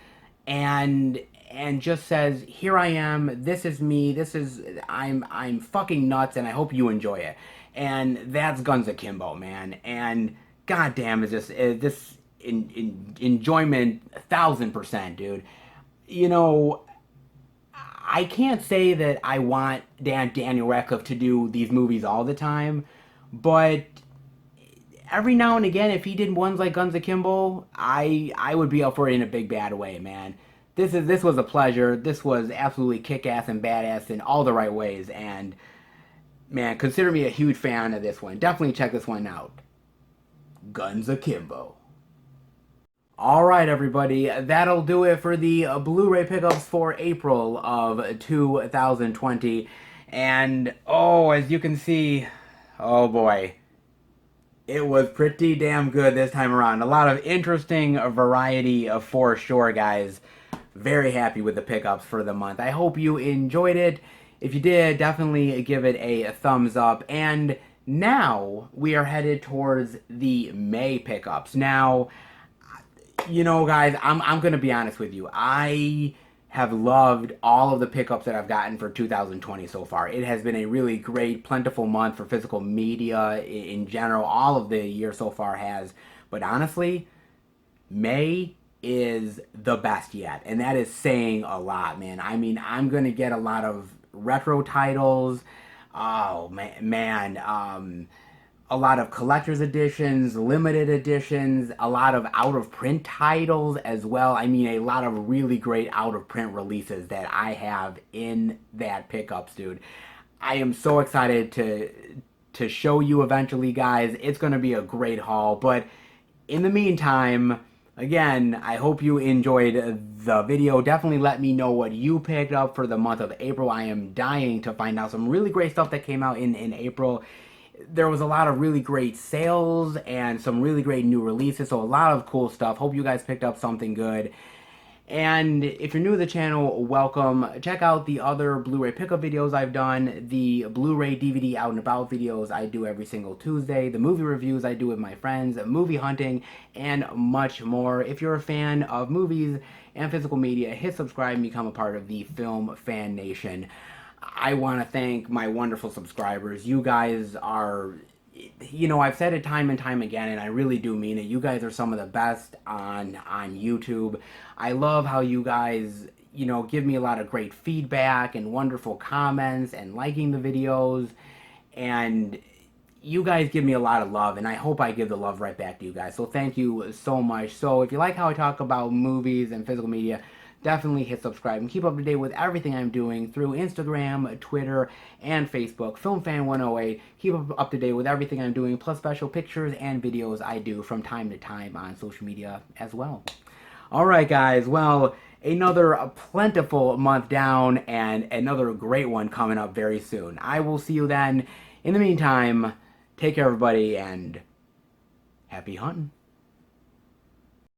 and just says, here I am, this is me, this is, I'm fucking nuts, and I hope you enjoy it. And that's Guns Akimbo, man. And goddamn, is this enjoyment 1,000%, dude. You know, I can't say that I want Daniel Radcliffe to do these movies all the time, but every now and again, if he did ones like Guns Akimbo, I would be up for it in a big bad way, man. This was a pleasure. This was absolutely kick-ass and badass in all the right ways, and man, consider me a huge fan of this one. Definitely check this one out. Guns Akimbo. Alright, everybody, that'll do it for the Blu-ray pickups for April of 2020. And, oh, as you can see, oh boy, it was pretty damn good this time around. A lot of interesting variety for sure, guys. Very happy with the pickups for the month. I hope you enjoyed it. If you did, definitely give it a thumbs up. And now we are headed towards the May pickups. Now, you know, guys, I'm going to be honest with you. I have loved all of the pickups that I've gotten for 2020 so far. It has been a really great, plentiful month for physical media in general. All of the year so far has. But honestly, May is the best yet. And that is saying a lot, man. I mean, I'm going to get a lot of retro titles. Oh, man. A lot of collector's editions, limited editions, a lot of out-of-print titles as well. I mean, a lot of really great out-of-print releases that I have in that pickups, dude. I am so excited to show you eventually, guys. It's going to be a great haul. But in the meantime, again, I hope you enjoyed the video. Definitely let me know what you picked up for the month of April. I am dying to find out some really great stuff that came out in April. There was a lot of really great sales and some really great new releases, so a lot of cool stuff. Hope you guys picked up something good. And if you're new to the channel, welcome. Check out the other Blu-ray pickup videos I've done, the Blu-ray DVD out and about videos I do every single Tuesday, the movie reviews I do with my friends, movie hunting, and much more. If you're a fan of movies and physical media, hit subscribe and become a part of the Film Fan Nation. I want to thank my wonderful subscribers. You guys are, you know, I've said it time and time again, and I really do mean it. You guys are some of the best on YouTube. I love how you guys, you know, give me a lot of great feedback and wonderful comments and liking the videos. And you guys give me a lot of love, and I hope I give the love right back to you guys. So thank you so much. So if you like how I talk about movies and physical media, definitely hit subscribe and keep up to date with everything I'm doing through Instagram, Twitter, and Facebook. FilmFan108. Keep up to date with everything I'm doing, plus special pictures and videos I do from time to time on social media as well. Alright, guys. Well, another plentiful month down and another great one coming up very soon. I will see you then. In the meantime, take care, everybody, and happy hunting.